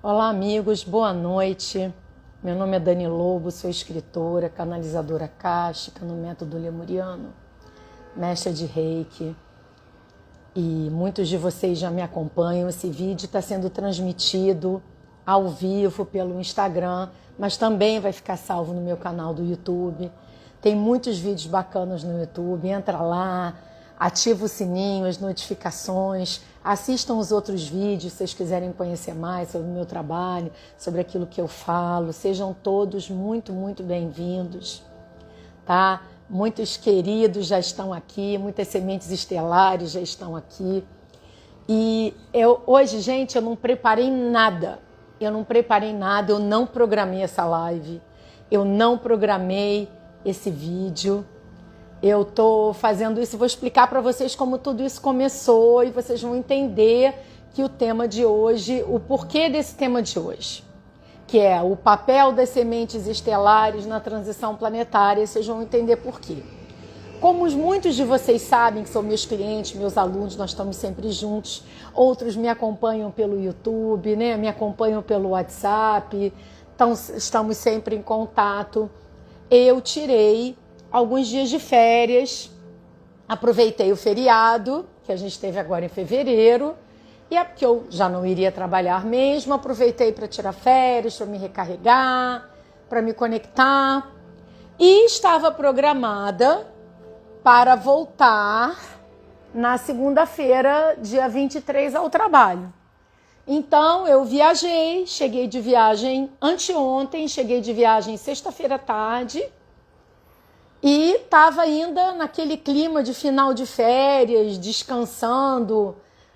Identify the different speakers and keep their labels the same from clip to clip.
Speaker 1: Olá, amigos, boa noite. Meu nome é Dani Lobo, sou escritora, canalizadora akáshica no método lemuriano, mestra de Reiki. E muitos de vocês já me acompanham. Esse vídeo está sendo transmitido ao vivo pelo Instagram, mas também vai ficar salvo no meu canal do YouTube. Tem muitos vídeos bacanas no YouTube, entra lá, ativa o sininho, as notificações, assistam os outros vídeos se vocês quiserem conhecer mais sobre o meu trabalho, sobre aquilo que eu falo. Sejam todos muito, muito bem-vindos, tá? Muitos queridos já estão aqui, muitas sementes estelares já estão aqui. E hoje, gente, eu não preparei nada. Eu não programei essa live, eu não programei esse vídeo. Eu tô fazendo isso, vou explicar para vocês como tudo isso começou e vocês vão entender que o tema de hoje, o porquê desse tema de hoje, que é o papel das sementes estelares na transição planetária, vocês vão entender por quê. Como muitos de vocês sabem, que são meus clientes, meus alunos, nós estamos sempre juntos, outros me acompanham pelo YouTube, né? Me acompanham pelo WhatsApp, então estamos sempre em contato. Eu tirei alguns dias de férias, aproveitei o feriado, que a gente teve agora em fevereiro, e é porque eu já não iria trabalhar mesmo, aproveitei para tirar férias, para me recarregar, para me conectar, e estava programada para voltar na segunda-feira, dia 23, ao trabalho. Então eu viajei, cheguei de viagem anteontem, cheguei de viagem sexta-feira à tarde, e estava ainda naquele clima de final de férias, descansando,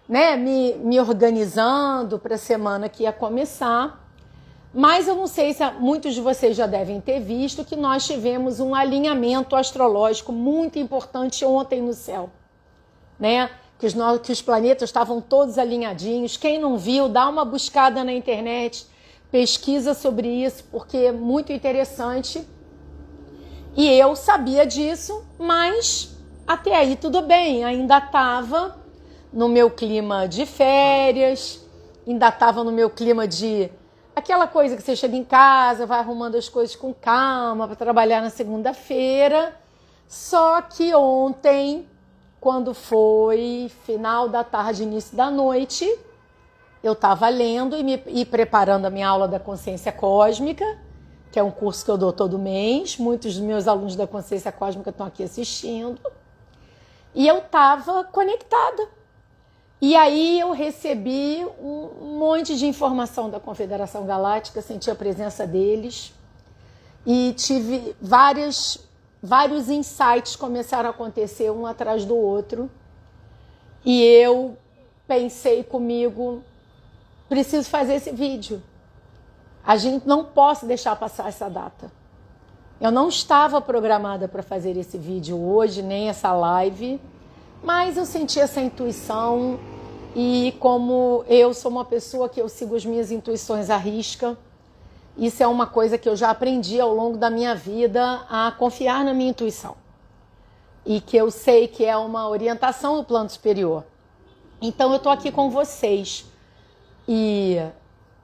Speaker 1: né, me organizando para a semana que ia começar. Mas eu não sei se muitos de vocês já devem ter visto que nós tivemos um alinhamento astrológico muito importante ontem no céu, né? Que os planetas estavam todos alinhadinhos. Quem não viu, dá uma buscada na internet, pesquisa sobre isso, porque é muito interessante. E eu sabia disso, mas até aí tudo bem, ainda estava no meu clima de férias, ainda estava no meu clima de aquela coisa que você chega em casa, vai arrumando as coisas com calma para trabalhar na segunda-feira. Só que ontem, quando foi final da tarde, início da noite, eu estava lendo e preparando a minha aula da consciência cósmica, que é um curso que eu dou todo mês. Muitos dos meus alunos da consciência cósmica estão aqui assistindo. E eu estava conectada. E aí eu recebi um monte de informação da Confederação Galáctica, senti a presença deles e tive vários insights começaram a acontecer um atrás do outro. E eu pensei comigo, preciso fazer esse vídeo. A gente não pode deixar passar essa data. Eu não estava programada para fazer esse vídeo hoje, nem essa live, mas eu senti essa intuição e como eu sou uma pessoa que eu sigo as minhas intuições à risca, isso é uma coisa que eu já aprendi ao longo da minha vida, a confiar na minha intuição. E que eu sei que é uma orientação do plano superior. Então eu estou aqui com vocês. E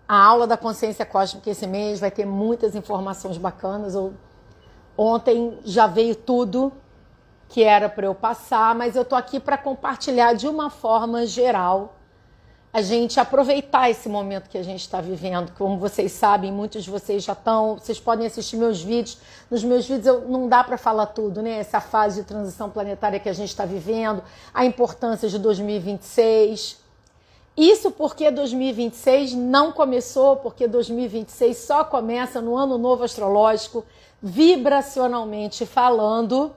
Speaker 1: a aula da consciência cósmica esse mês vai ter muitas informações bacanas. Ontem já veio tudo que era para eu passar, mas eu estou aqui para compartilhar de uma forma geral, a gente aproveitar esse momento que a gente está vivendo. Como vocês sabem, muitos de vocês já estão, vocês podem assistir meus vídeos. Nos meus vídeos não dá para falar tudo, né? Essa fase de transição planetária que a gente está vivendo, a importância de 2026. Isso porque 2026 não começou, porque 2026 só começa no ano novo astrológico, vibracionalmente falando.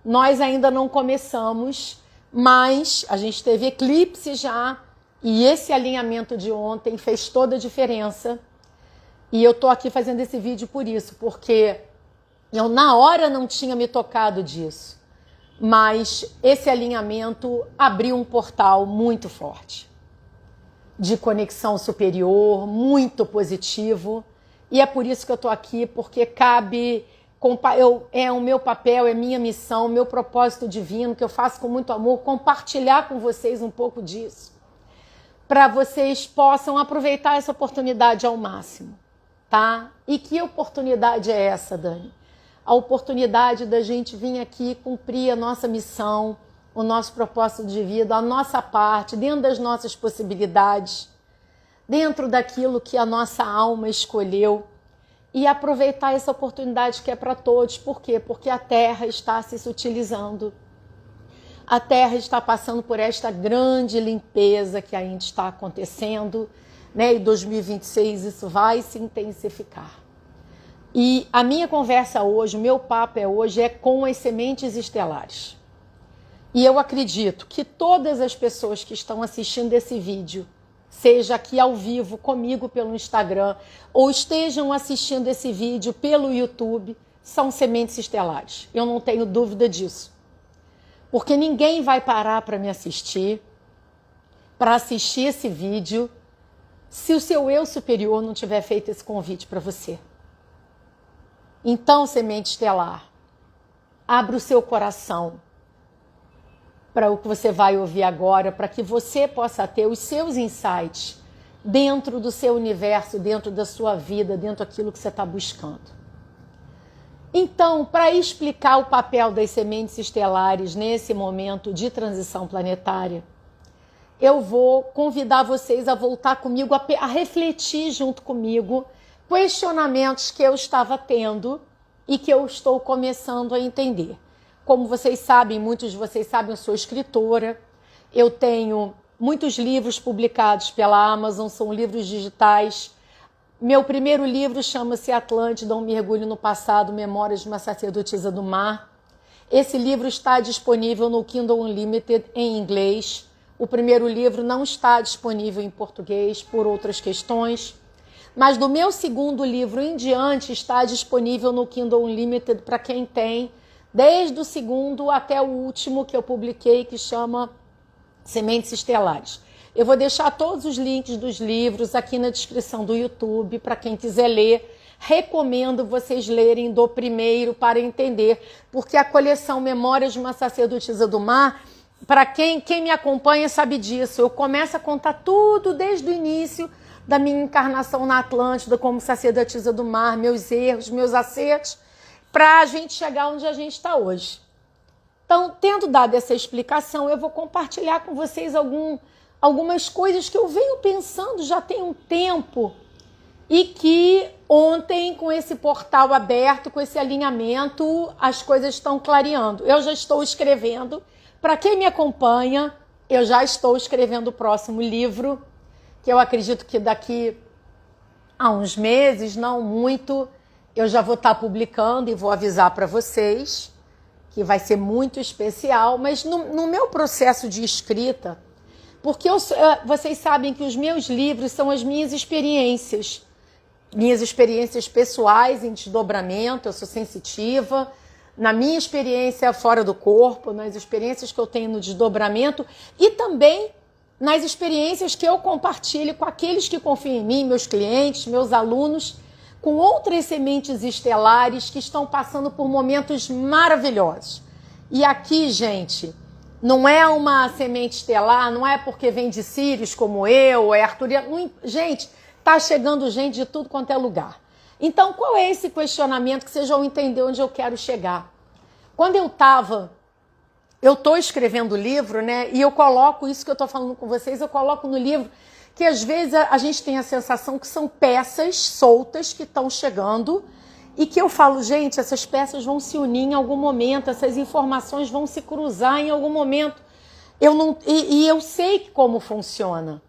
Speaker 1: Nós ainda não começamos, mas a gente teve eclipse já, e esse alinhamento de ontem fez toda a diferença. E eu tô aqui fazendo esse vídeo por isso, porque eu na hora não tinha me tocado disso, mas esse alinhamento abriu um portal muito forte, de conexão superior, muito positivo, e é por isso que eu estou aqui, porque cabe, é o meu papel, é minha missão, meu propósito divino, que eu faço com muito amor, compartilhar com vocês um pouco disso. para vocês possam aproveitar essa oportunidade ao máximo, tá? E que oportunidade é essa, Dani? A oportunidade da gente vir aqui cumprir a nossa missão, o nosso propósito de vida, a nossa parte, dentro das nossas possibilidades, dentro daquilo que a nossa alma escolheu, e aproveitar essa oportunidade que é para todos. Por quê? Porque a Terra está se sutilizando. A Terra está passando por esta grande limpeza que ainda está acontecendo, né? E 2026 isso vai se intensificar. E a minha conversa hoje, o meu papo hoje é com as sementes estelares. E eu acredito que todas as pessoas que estão assistindo esse vídeo, seja aqui ao vivo comigo pelo Instagram, ou estejam assistindo esse vídeo pelo YouTube, são sementes estelares. Eu não tenho dúvida disso. Porque ninguém vai parar para me assistir, para assistir esse vídeo, se o seu eu superior não tiver feito esse convite para você. Então, semente estelar, abra o seu coração para o que você vai ouvir agora, para que você possa ter os seus insights dentro do seu universo, dentro da sua vida, dentro daquilo que você está buscando. Então, para explicar o papel das sementes estelares nesse momento de transição planetária, eu vou convidar vocês a voltar comigo, a refletir junto comigo questionamentos que eu estava tendo e que eu estou começando a entender. Como vocês sabem, muitos de vocês sabem, eu sou escritora, eu tenho muitos livros publicados pela Amazon, são livros digitais. Meu primeiro livro chama-se Atlântida, um mergulho no passado, Memórias de uma Sacerdotisa do Mar. Esse livro está disponível no Kindle Unlimited em inglês. O primeiro livro não está disponível em português por outras questões. Mas do meu segundo livro em diante está disponível no Kindle Unlimited para quem tem, desde o segundo até o último que eu publiquei, que chama Sementes Estelares. Eu vou deixar todos os links dos livros aqui na descrição do YouTube para quem quiser ler. Recomendo vocês lerem do primeiro para entender, porque a coleção Memórias de uma Sacerdotisa do Mar, para quem me acompanha sabe disso, eu começo a contar tudo desde o início da minha encarnação na Atlântida como sacerdotisa do mar, meus erros, meus acertos, para a gente chegar onde a gente está hoje. Então, tendo dado essa explicação, eu vou compartilhar com vocês algumas coisas que eu venho pensando já tem um tempo e que ontem, com esse portal aberto, com esse alinhamento, as coisas estão clareando. Eu já estou escrevendo. Para quem me acompanha, eu já estou escrevendo o próximo livro, que eu acredito que daqui a uns meses, não muito, eu já vou estar publicando e vou avisar para vocês que vai ser muito especial, mas no meu processo de escrita, porque vocês sabem que os meus livros são as minhas experiências pessoais em desdobramento, eu sou sensitiva, na minha experiência fora do corpo, nas experiências que eu tenho no desdobramento e também nas experiências que eu compartilho com aqueles que confiam em mim, meus clientes, meus alunos, com outras sementes estelares que estão passando por momentos maravilhosos. E aqui, gente, não é uma semente estelar, não é porque vem de Sírios como eu, é Arturiano. Gente, tá chegando gente de tudo quanto é lugar. Então, qual é esse questionamento que vocês vão entender onde eu quero chegar? Quando eu estou escrevendo o livro, né? E eu coloco isso que eu estou falando com vocês, eu coloco no livro que às vezes a gente tem a sensação que são peças soltas que estão chegando e que eu falo, gente, essas peças vão se unir em algum momento, essas informações vão se cruzar em algum momento. Eu sei como funciona.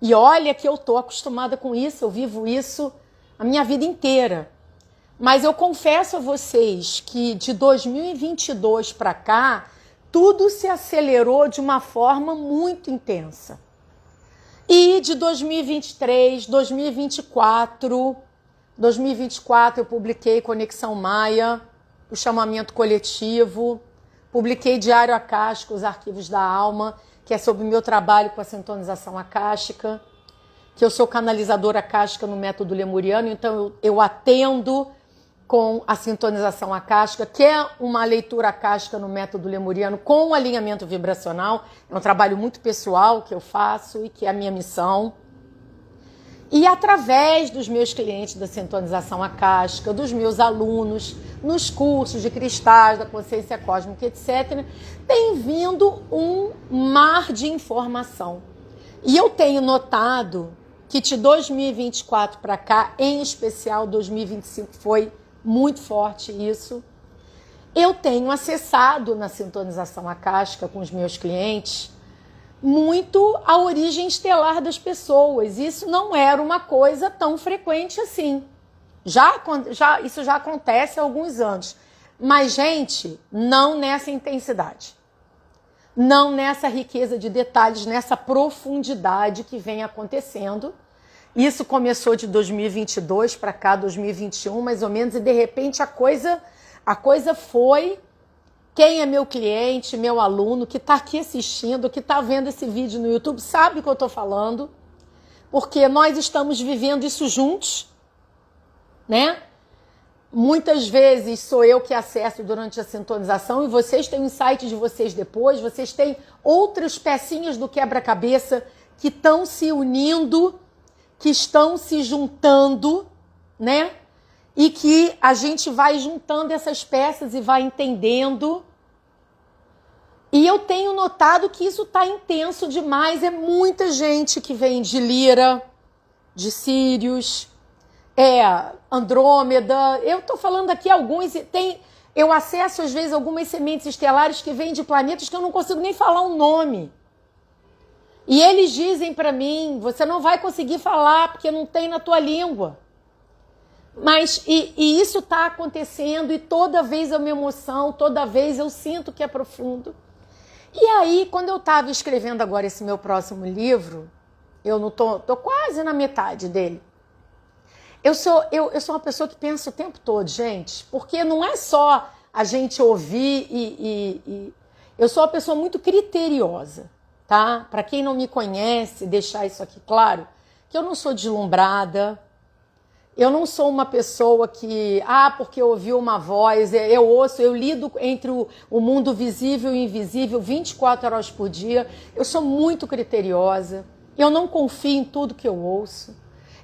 Speaker 1: E olha que eu estou acostumada com isso, eu vivo isso a minha vida inteira. Mas eu confesso a vocês que de 2022 para cá, tudo se acelerou de uma forma muito intensa. E de 2023, 2024 eu publiquei Conexão Maia, o chamamento coletivo, publiquei Diário Acástico, os arquivos da alma, que é sobre o meu trabalho com a sintonização acástica, que eu sou canalizadora acástica no método lemuriano, então eu atendo com a sintonização acástica, que é uma leitura acástica no método lemuriano com alinhamento vibracional. É um trabalho muito pessoal que eu faço e que é a minha missão. E através dos meus clientes da sintonização acástica, dos meus alunos, nos cursos de cristais, da consciência cósmica, etc., tem vindo um mar de informação. E eu tenho notado que de 2024 para cá, em especial 2025, foi muito forte isso. Eu tenho acessado na sintonização acástica com os meus clientes muito a origem estelar das pessoas. Isso não era uma coisa tão frequente assim. Isso já acontece há alguns anos. Mas, gente, não nessa intensidade. Não nessa riqueza de detalhes, nessa profundidade que vem acontecendo. Isso começou de 2022 para cá, 2021, mais ou menos, e de repente a coisa foi... Quem é meu cliente, meu aluno, que está aqui assistindo, que está vendo esse vídeo no YouTube, sabe o que eu estou falando, porque nós estamos vivendo isso juntos, né? Muitas vezes sou eu que acesso durante a sintonização e vocês têm o insight de vocês depois, vocês têm outras pecinhas do quebra-cabeça que estão se unindo, que estão se juntando, né? E que a gente vai juntando essas peças e vai entendendo. E eu tenho notado que isso está intenso demais. É muita gente que vem de Lira, de Sírios, Andrômeda. Eu estou falando aqui alguns. Eu acesso, às vezes, algumas sementes estelares que vêm de planetas que eu não consigo nem falar o nome. E eles dizem para mim, você não vai conseguir falar porque não tem na tua língua. Mas, e isso está acontecendo e toda vez é uma emoção, toda vez eu sinto que é profundo. E aí, quando eu estava escrevendo agora esse meu próximo livro, eu não tô quase na metade dele. Eu sou uma pessoa que pensa o tempo todo, gente, porque não é só a gente ouvir eu sou uma pessoa muito criteriosa, tá? Para quem não me conhece, deixar isso aqui claro, que eu não sou deslumbrada. Eu não sou uma pessoa que, porque eu ouvi uma voz, eu lido entre o mundo visível e invisível 24 horas por dia. Eu sou muito criteriosa, eu não confio em tudo que eu ouço.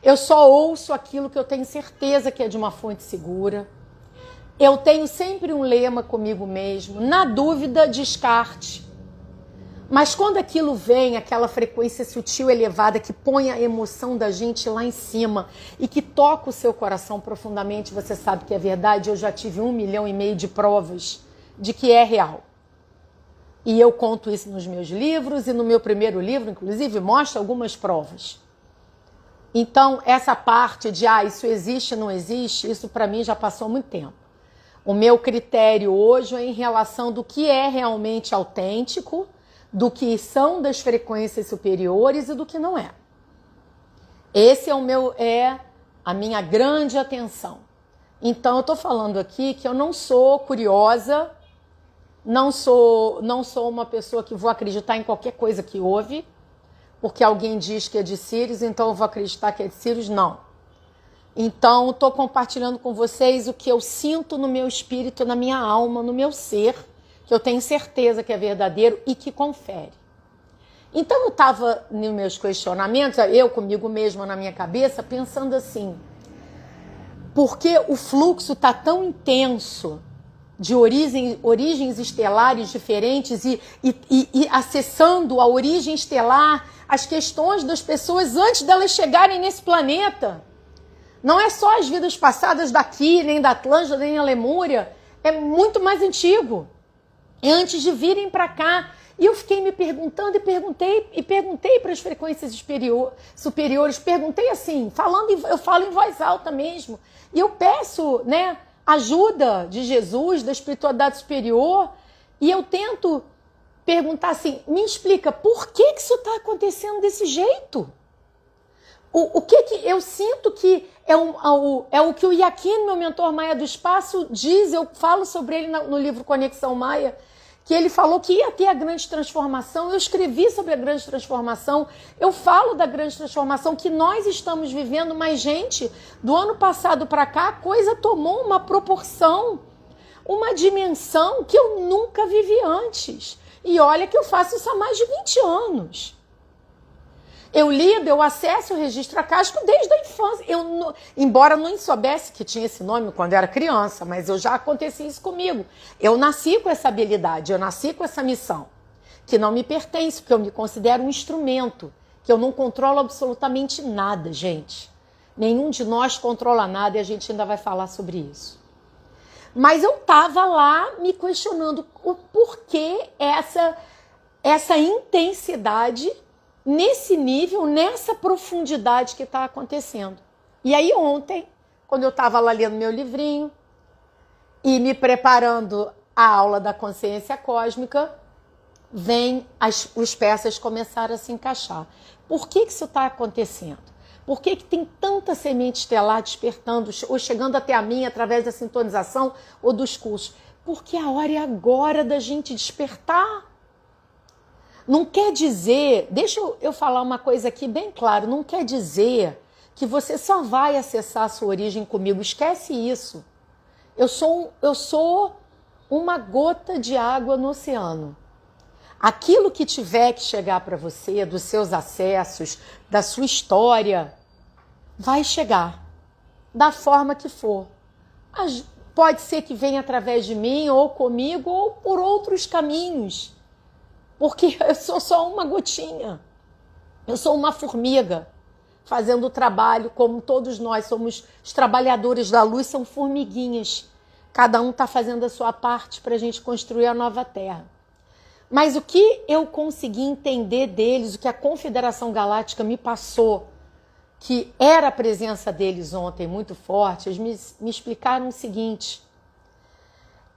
Speaker 1: Eu só ouço aquilo que eu tenho certeza que é de uma fonte segura. Eu tenho sempre um lema comigo mesmo, na dúvida, descarte. Mas quando aquilo vem, aquela frequência sutil elevada que põe a emoção da gente lá em cima e que toca o seu coração profundamente, você sabe que é verdade. Eu já tive 1,5 milhão de provas de que é real. E eu conto isso nos meus livros e no meu primeiro livro, inclusive, mostra algumas provas. Então, essa parte de, isso existe, não existe, isso para mim já passou há muito tempo. O meu critério hoje é em relação do que é realmente autêntico, do que são das frequências superiores e do que não é. Esse é a minha grande atenção. Então, eu estou falando aqui que eu não sou curiosa, não sou uma pessoa que vou acreditar em qualquer coisa que ouve, porque alguém diz que é de Sírios, então eu vou acreditar que é de Sírios, não. Então, estou compartilhando com vocês o que eu sinto no meu espírito, na minha alma, no meu ser, que eu tenho certeza que é verdadeiro e que confere. Então eu estava nos meus questionamentos, eu comigo mesma na minha cabeça, pensando assim, por que o fluxo está tão intenso de origens estelares diferentes e acessando a origem estelar, as questões das pessoas antes delas chegarem nesse planeta? Não é só as vidas passadas daqui, nem da Atlântida, nem da Lemúria, é muito mais antigo. Antes de virem para cá. E eu fiquei me perguntando e perguntei para as frequências superiores, perguntei assim, eu falo em voz alta mesmo, e eu peço, ajuda de Jesus, da espiritualidade superior, e eu tento perguntar assim, me explica, por que isso está acontecendo desse jeito? O que eu sinto que é o que o Yakin, meu mentor Maia do Espaço, diz, eu falo sobre ele no livro Conexão Maia, que ele falou que ia ter a grande transformação. Eu escrevi sobre a grande transformação, eu falo da grande transformação que nós estamos vivendo, mas, gente, do ano passado para cá, a coisa tomou uma proporção, uma dimensão que eu nunca vivi antes. E olha que eu faço isso há mais de 20 anos. Eu lido, eu acesso o registro acástico desde a infância. Embora não soubesse que tinha esse nome quando eu era criança, mas eu já acontecia isso comigo. Eu nasci com essa habilidade, eu nasci com essa missão, que não me pertence, porque eu me considero um instrumento, que eu não controlo absolutamente nada, gente. Nenhum de nós controla nada e a gente ainda vai falar sobre isso. Mas eu estava lá me questionando o porquê essa intensidade nesse nível, nessa profundidade que está acontecendo. E aí ontem, quando eu estava lá lendo meu livrinho e me preparando a aula da consciência cósmica, os peças começaram a se encaixar. Por que isso está acontecendo? Por que tem tanta semente estelar despertando ou chegando até a mim através da sintonização ou dos cursos? Porque a hora é agora da gente despertar. Não quer dizer, deixa eu falar uma coisa aqui bem claro, não quer dizer que você só vai acessar a sua origem comigo, esquece isso. Eu sou uma gota de água no oceano. Aquilo que tiver que chegar para você, dos seus acessos, da sua história, vai chegar, da forma que for. Pode ser que venha através de mim, ou comigo, ou por outros caminhos. Porque eu sou só uma gotinha. Eu sou uma formiga, fazendo o trabalho, como todos nós somos os trabalhadores da luz, são formiguinhas. Cada um está fazendo a sua parte para a gente construir a nova Terra. Mas o que eu consegui entender deles, o que a Confederação Galáctica me passou, que era a presença deles ontem muito forte, eles me explicaram o seguinte: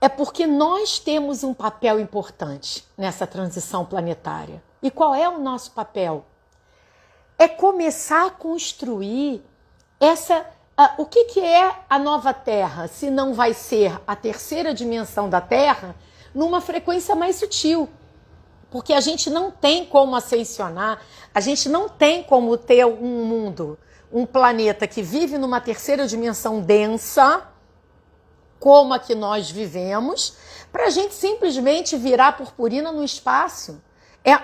Speaker 1: é porque nós temos um papel importante nessa transição planetária. E qual é o nosso papel? É começar a construir o que é a nova Terra, se não vai ser a terceira dimensão da Terra, numa frequência mais sutil. Porque a gente não tem como ascensionar, a gente não tem como ter um mundo, um planeta que vive numa terceira dimensão densa, como a que nós vivemos, para a gente simplesmente virar purpurina no espaço.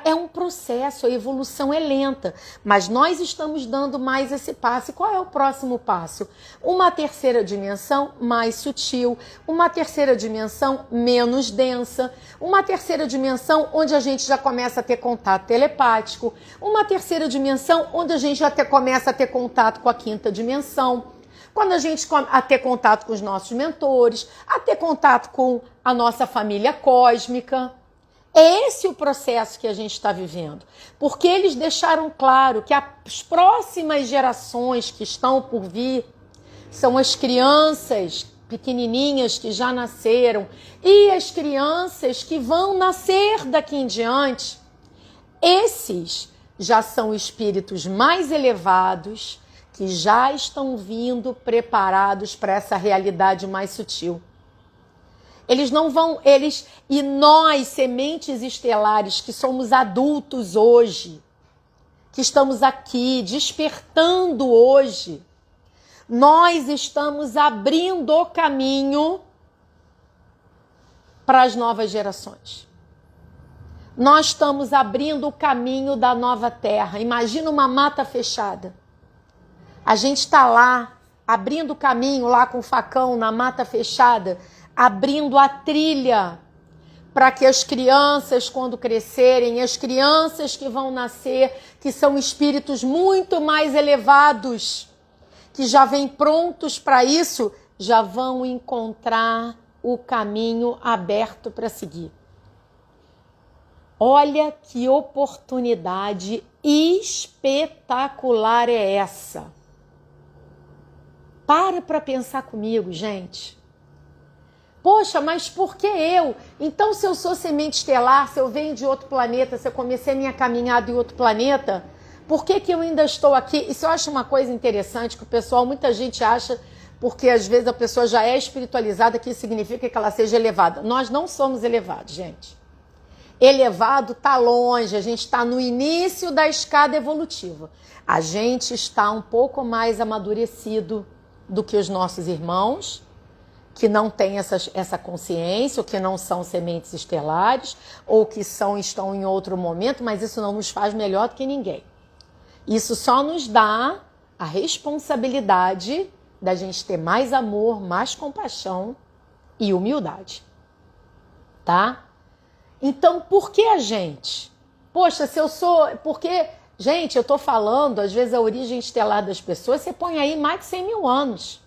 Speaker 1: É um processo, a evolução é lenta, mas nós estamos dando mais esse passo. E qual é o próximo passo? Uma terceira dimensão mais sutil, uma terceira dimensão menos densa, uma terceira dimensão onde a gente já começa a ter contato telepático, uma terceira dimensão onde a gente já começa a ter contato com a quinta dimensão, quando a gente a ter contato com os nossos mentores, a ter contato com a nossa família cósmica. É esse o processo que a gente está vivendo, porque eles deixaram claro que as próximas gerações que estão por vir são as crianças pequenininhas que já nasceram e as crianças que vão nascer daqui em diante. Esses já são espíritos mais elevados que já estão vindo preparados para essa realidade mais sutil. Eles não vão, e nós, sementes estelares, que somos adultos hoje, que estamos aqui despertando hoje, nós estamos abrindo o caminho para as novas gerações. Nós estamos abrindo o caminho da nova Terra. Imagina uma mata fechada. A gente está lá, abrindo o caminho lá com o facão na mata fechada, abrindo a trilha para que as crianças, quando crescerem, as crianças que vão nascer, que são espíritos muito mais elevados, que já vêm prontos para isso, já vão encontrar o caminho aberto para seguir. Olha que oportunidade espetacular é essa. Para pensar comigo, gente. Poxa, mas por que eu? Então, se eu sou semente estelar, se eu venho de outro planeta, se eu comecei minha caminhada em outro planeta, por que eu ainda estou aqui? Isso eu acho uma coisa interessante, que o pessoal, muita gente acha, porque às vezes a pessoa já é espiritualizada, que isso significa que ela seja elevada. Nós não somos elevados, gente. elevado está longe, a gente está no início da escada evolutiva. A gente está um pouco mais amadurecido do que os nossos irmãos, que não têm essa consciência, ou que não são sementes estelares, ou que estão em outro momento, mas isso não nos faz melhor do que ninguém. Isso só nos dá a responsabilidade da gente ter mais amor, mais compaixão e humildade. Tá? Então, por que a gente? Poxa, se eu sou... Porque, gente, eu tô falando, às vezes, a origem estelar das pessoas, você põe aí mais de 100 mil anos.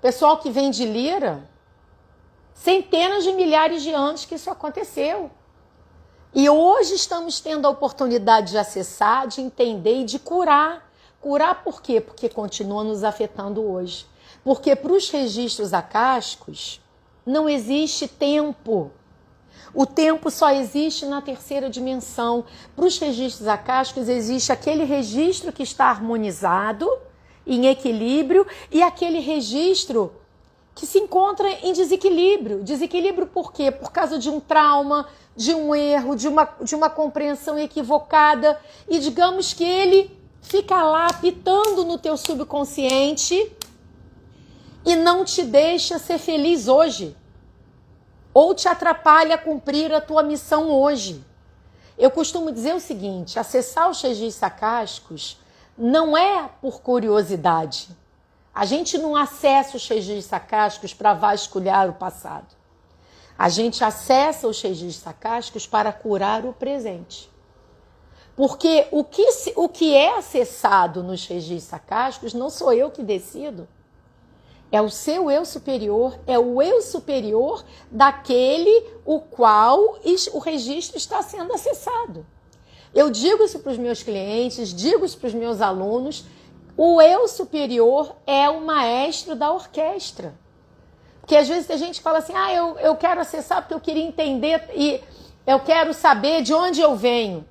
Speaker 1: Pessoal que vem de Lira, centenas de milhares de anos que isso aconteceu. E hoje estamos tendo a oportunidade de acessar, de entender e de curar. Curar por quê? Porque continua nos afetando hoje. Porque para os registros acásticos não existe tempo. O tempo só existe na terceira dimensão. Para os registros acásticos existe aquele registro que está harmonizado, em equilíbrio, e aquele registro que se encontra em desequilíbrio. Desequilíbrio por quê? Por causa de um trauma, de um erro, de uma compreensão equivocada. E digamos que ele fica lá apitando no teu subconsciente e não te deixa ser feliz hoje. Ou te atrapalha a cumprir a tua missão hoje. Eu costumo dizer o seguinte, acessar os registros acásticos não é por curiosidade. A gente não acessa os registros acásticos para vasculhar o passado. A gente acessa os registros acásticos para curar o presente. Porque o que é acessado nos registros acásticos não sou eu que decido. É o seu eu superior, é o eu superior daquele o qual o registro está sendo acessado. Eu digo isso para os meus clientes, digo isso para os meus alunos, o eu superior é o maestro da orquestra. Porque às vezes a gente fala assim, eu quero acessar porque eu queria entender e eu quero saber de onde eu venho.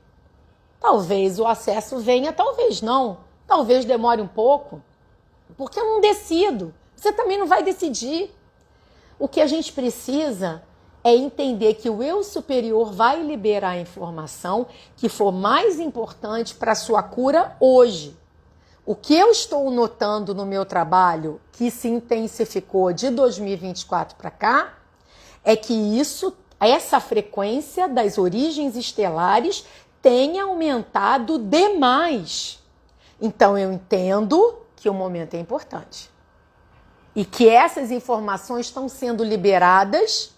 Speaker 1: Talvez o acesso venha, talvez não. Talvez demore um pouco, porque eu não decido. Você também não vai decidir. O que a gente precisa é entender que o eu superior vai liberar a informação que for mais importante para a sua cura hoje. O que eu estou notando no meu trabalho, que se intensificou de 2024 para cá, é que essa frequência das origens estelares tem aumentado demais. Então eu entendo que o momento é importante. E que essas informações estão sendo liberadas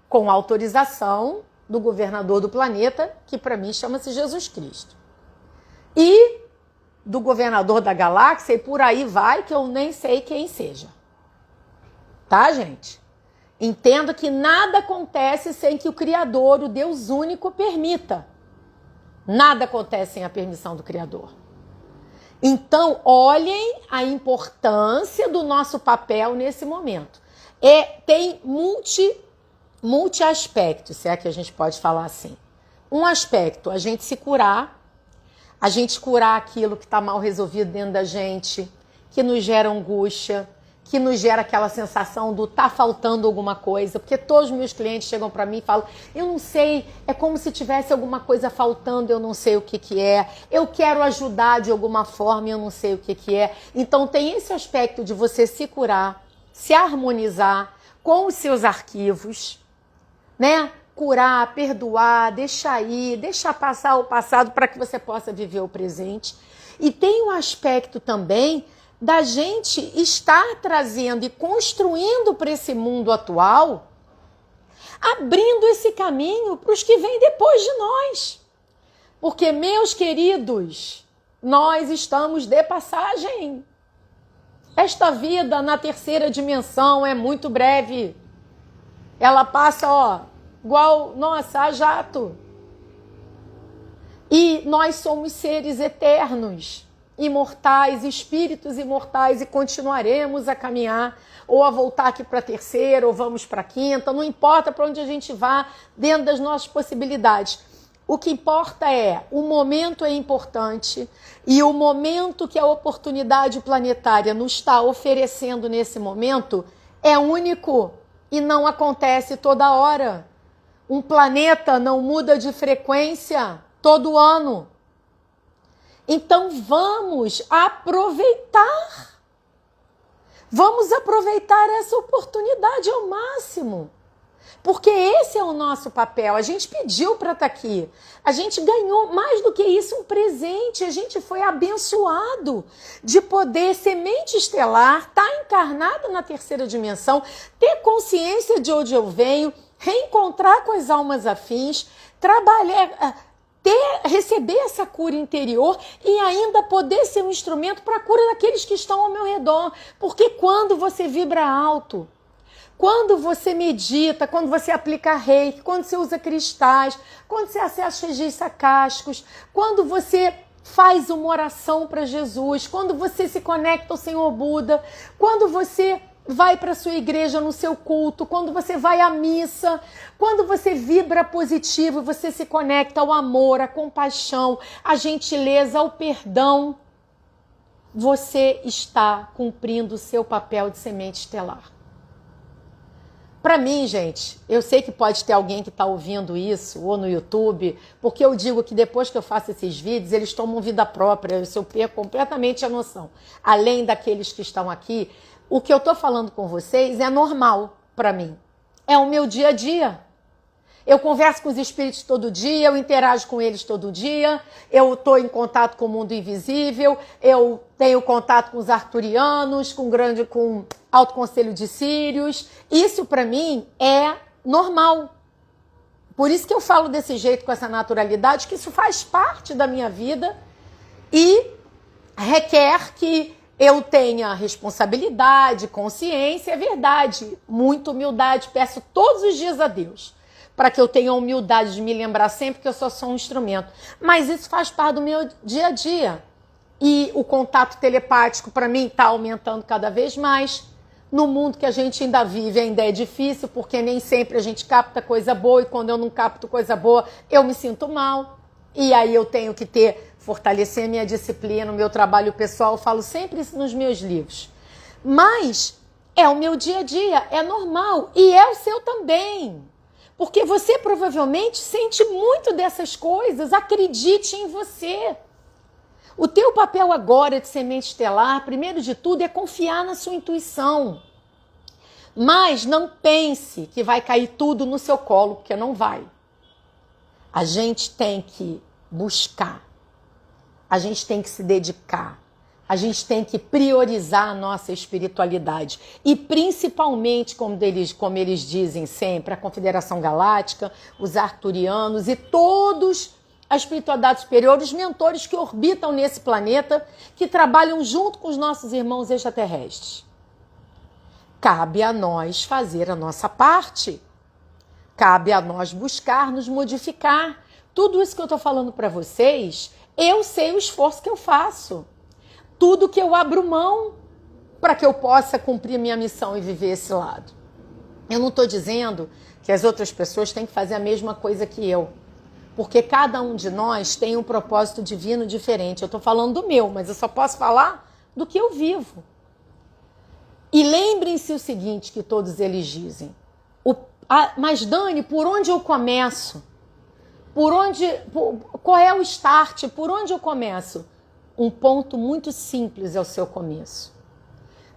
Speaker 1: com autorização do governador do planeta, que para mim chama-se Jesus Cristo. E do governador da galáxia, e por aí vai, que eu nem sei quem seja. Tá, gente? Entenda que nada acontece sem que o Criador, o Deus único, permita. Nada acontece sem a permissão do Criador. Então, olhem a importância do nosso papel nesse momento. Tem multi-aspectos, se é que a gente pode falar assim. Um aspecto, a gente se curar, a gente curar aquilo que está mal resolvido dentro da gente, que nos gera angústia, que nos gera aquela sensação do tá faltando alguma coisa, porque todos os meus clientes chegam para mim e falam, eu não sei, é como se tivesse alguma coisa faltando, eu não sei o que é, eu quero ajudar de alguma forma, eu não sei o que é. Então tem esse aspecto de você se curar, se harmonizar com os seus arquivos, né? Curar, perdoar, deixar ir, deixar passar o passado para que você possa viver o presente. E tem um aspecto também da gente estar trazendo e construindo para esse mundo atual, abrindo esse caminho para os que vêm depois de nós. Porque, meus queridos, nós estamos de passagem. Esta vida na terceira dimensão é muito breve. Ela passa, igual, a jato. E nós somos seres eternos, imortais, espíritos imortais, e continuaremos a caminhar, ou a voltar aqui para a terceira, ou vamos para a quinta, não importa para onde a gente vá, dentro das nossas possibilidades. O que importa é, o momento é importante, e o momento que a oportunidade planetária nos está oferecendo nesse momento é único e não acontece toda hora. Um planeta não muda de frequência todo ano. Então vamos aproveitar. Vamos aproveitar essa oportunidade ao máximo. Porque esse é o nosso papel. A gente pediu para estar aqui. A gente ganhou, mais do que isso, um presente. A gente foi abençoado de poder, semente estelar, estar encarnada na terceira dimensão, ter consciência de onde eu venho, reencontrar com as almas afins, trabalhar, receber essa cura interior e ainda poder ser um instrumento para a cura daqueles que estão ao meu redor. Porque quando você vibra alto, quando você medita, quando você aplica reiki, quando você usa cristais, quando você acessa registros acásticos, quando você faz uma oração para Jesus, quando você se conecta ao Senhor Buda, quando você vai para a sua igreja no seu culto, quando você vai à missa, quando você vibra positivo, você se conecta ao amor, à compaixão, à gentileza, ao perdão, você está cumprindo o seu papel de semente estelar. Para mim, gente, eu sei que pode ter alguém que está ouvindo isso, ou no YouTube, porque eu digo que depois que eu faço esses vídeos, eles tomam vida própria, eu perco completamente a noção. Além daqueles que estão aqui, o que eu estou falando com vocês é normal para mim. É o meu dia a dia. Eu converso com os espíritos todo dia, eu interajo com eles todo dia, eu estou em contato com o mundo invisível, eu tenho contato com os arturianos, com Alto Conselho de Sírios. Isso para mim é normal. Por isso que eu falo desse jeito, com essa naturalidade, que isso faz parte da minha vida e requer que eu tenha responsabilidade, consciência, é verdade, muita humildade, peço todos os dias a Deus, para que eu tenha a humildade de me lembrar sempre que eu só sou um instrumento. Mas isso faz parte do meu dia a dia. E o contato telepático, para mim, está aumentando cada vez mais. No mundo que a gente ainda vive, ainda é difícil, porque nem sempre a gente capta coisa boa, e quando eu não capto coisa boa, eu me sinto mal. E aí eu tenho que fortalecer a minha disciplina, o meu trabalho pessoal. Eu falo sempre isso nos meus livros. Mas é o meu dia a dia, é normal. E é o seu também. Porque você provavelmente sente muito dessas coisas, acredite em você. O teu papel agora de semente estelar, primeiro de tudo, é confiar na sua intuição. Mas não pense que vai cair tudo no seu colo, porque não vai. A gente tem que buscar, a gente tem que se dedicar, a gente tem que priorizar a nossa espiritualidade. E principalmente, como eles dizem sempre, a Confederação Galáctica, os arturianos e todos a espiritualidade superior, os mentores que orbitam nesse planeta, que trabalham junto com os nossos irmãos extraterrestres. Cabe a nós fazer a nossa parte. Cabe a nós buscar, nos modificar. Tudo isso que eu estou falando para vocês, eu sei o esforço que eu faço. Tudo que eu abro mão para que eu possa cumprir minha missão e viver esse lado. Eu não estou dizendo que as outras pessoas têm que fazer a mesma coisa que eu. Porque cada um de nós tem um propósito divino diferente. Eu estou falando do meu, mas eu só posso falar do que eu vivo. E lembrem-se o seguinte, que todos eles dizem. Mas Dani, por onde eu começo? Qual é o start? Por onde eu começo? Um ponto muito simples é o seu começo.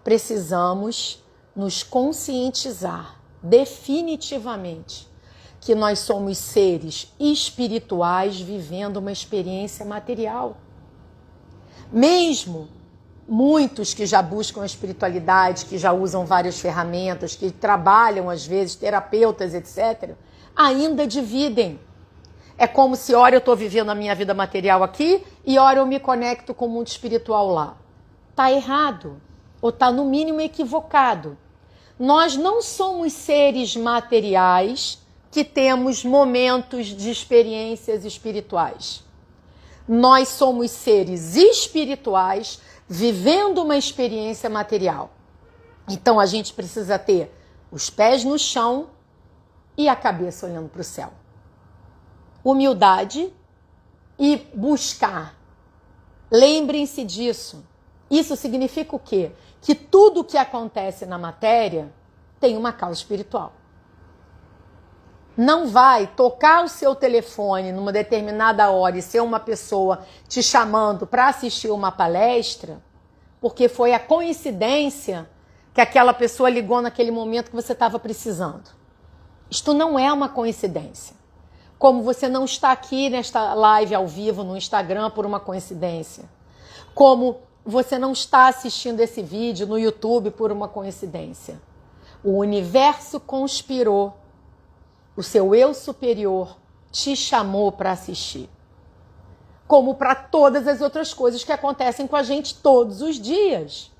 Speaker 1: Precisamos nos conscientizar definitivamente que nós somos seres espirituais vivendo uma experiência material. Mesmo muitos que já buscam a espiritualidade, que já usam várias ferramentas, que trabalham às vezes, terapeutas, etc., ainda dividem. É como se ora eu estou vivendo a minha vida material aqui e ora eu me conecto com o mundo espiritual lá. Está errado, ou está no mínimo equivocado. Nós não somos seres materiais que temos momentos de experiências espirituais. Nós somos seres espirituais vivendo uma experiência material. Então a gente precisa ter os pés no chão e a cabeça olhando para o céu. Humildade e buscar. Lembrem-se disso. Isso significa o quê? Que tudo que acontece na matéria tem uma causa espiritual. não vai tocar o seu telefone numa determinada hora e ser uma pessoa te chamando para assistir uma palestra, porque foi a coincidência que aquela pessoa ligou naquele momento que você estava precisando. Isto não é uma coincidência. Como você não está aqui nesta live ao vivo no Instagram por uma coincidência. Como você não está assistindo esse vídeo no YouTube por uma coincidência. O universo conspirou. O seu eu superior te chamou para assistir. Como para todas as outras coisas que acontecem com a gente todos os dias.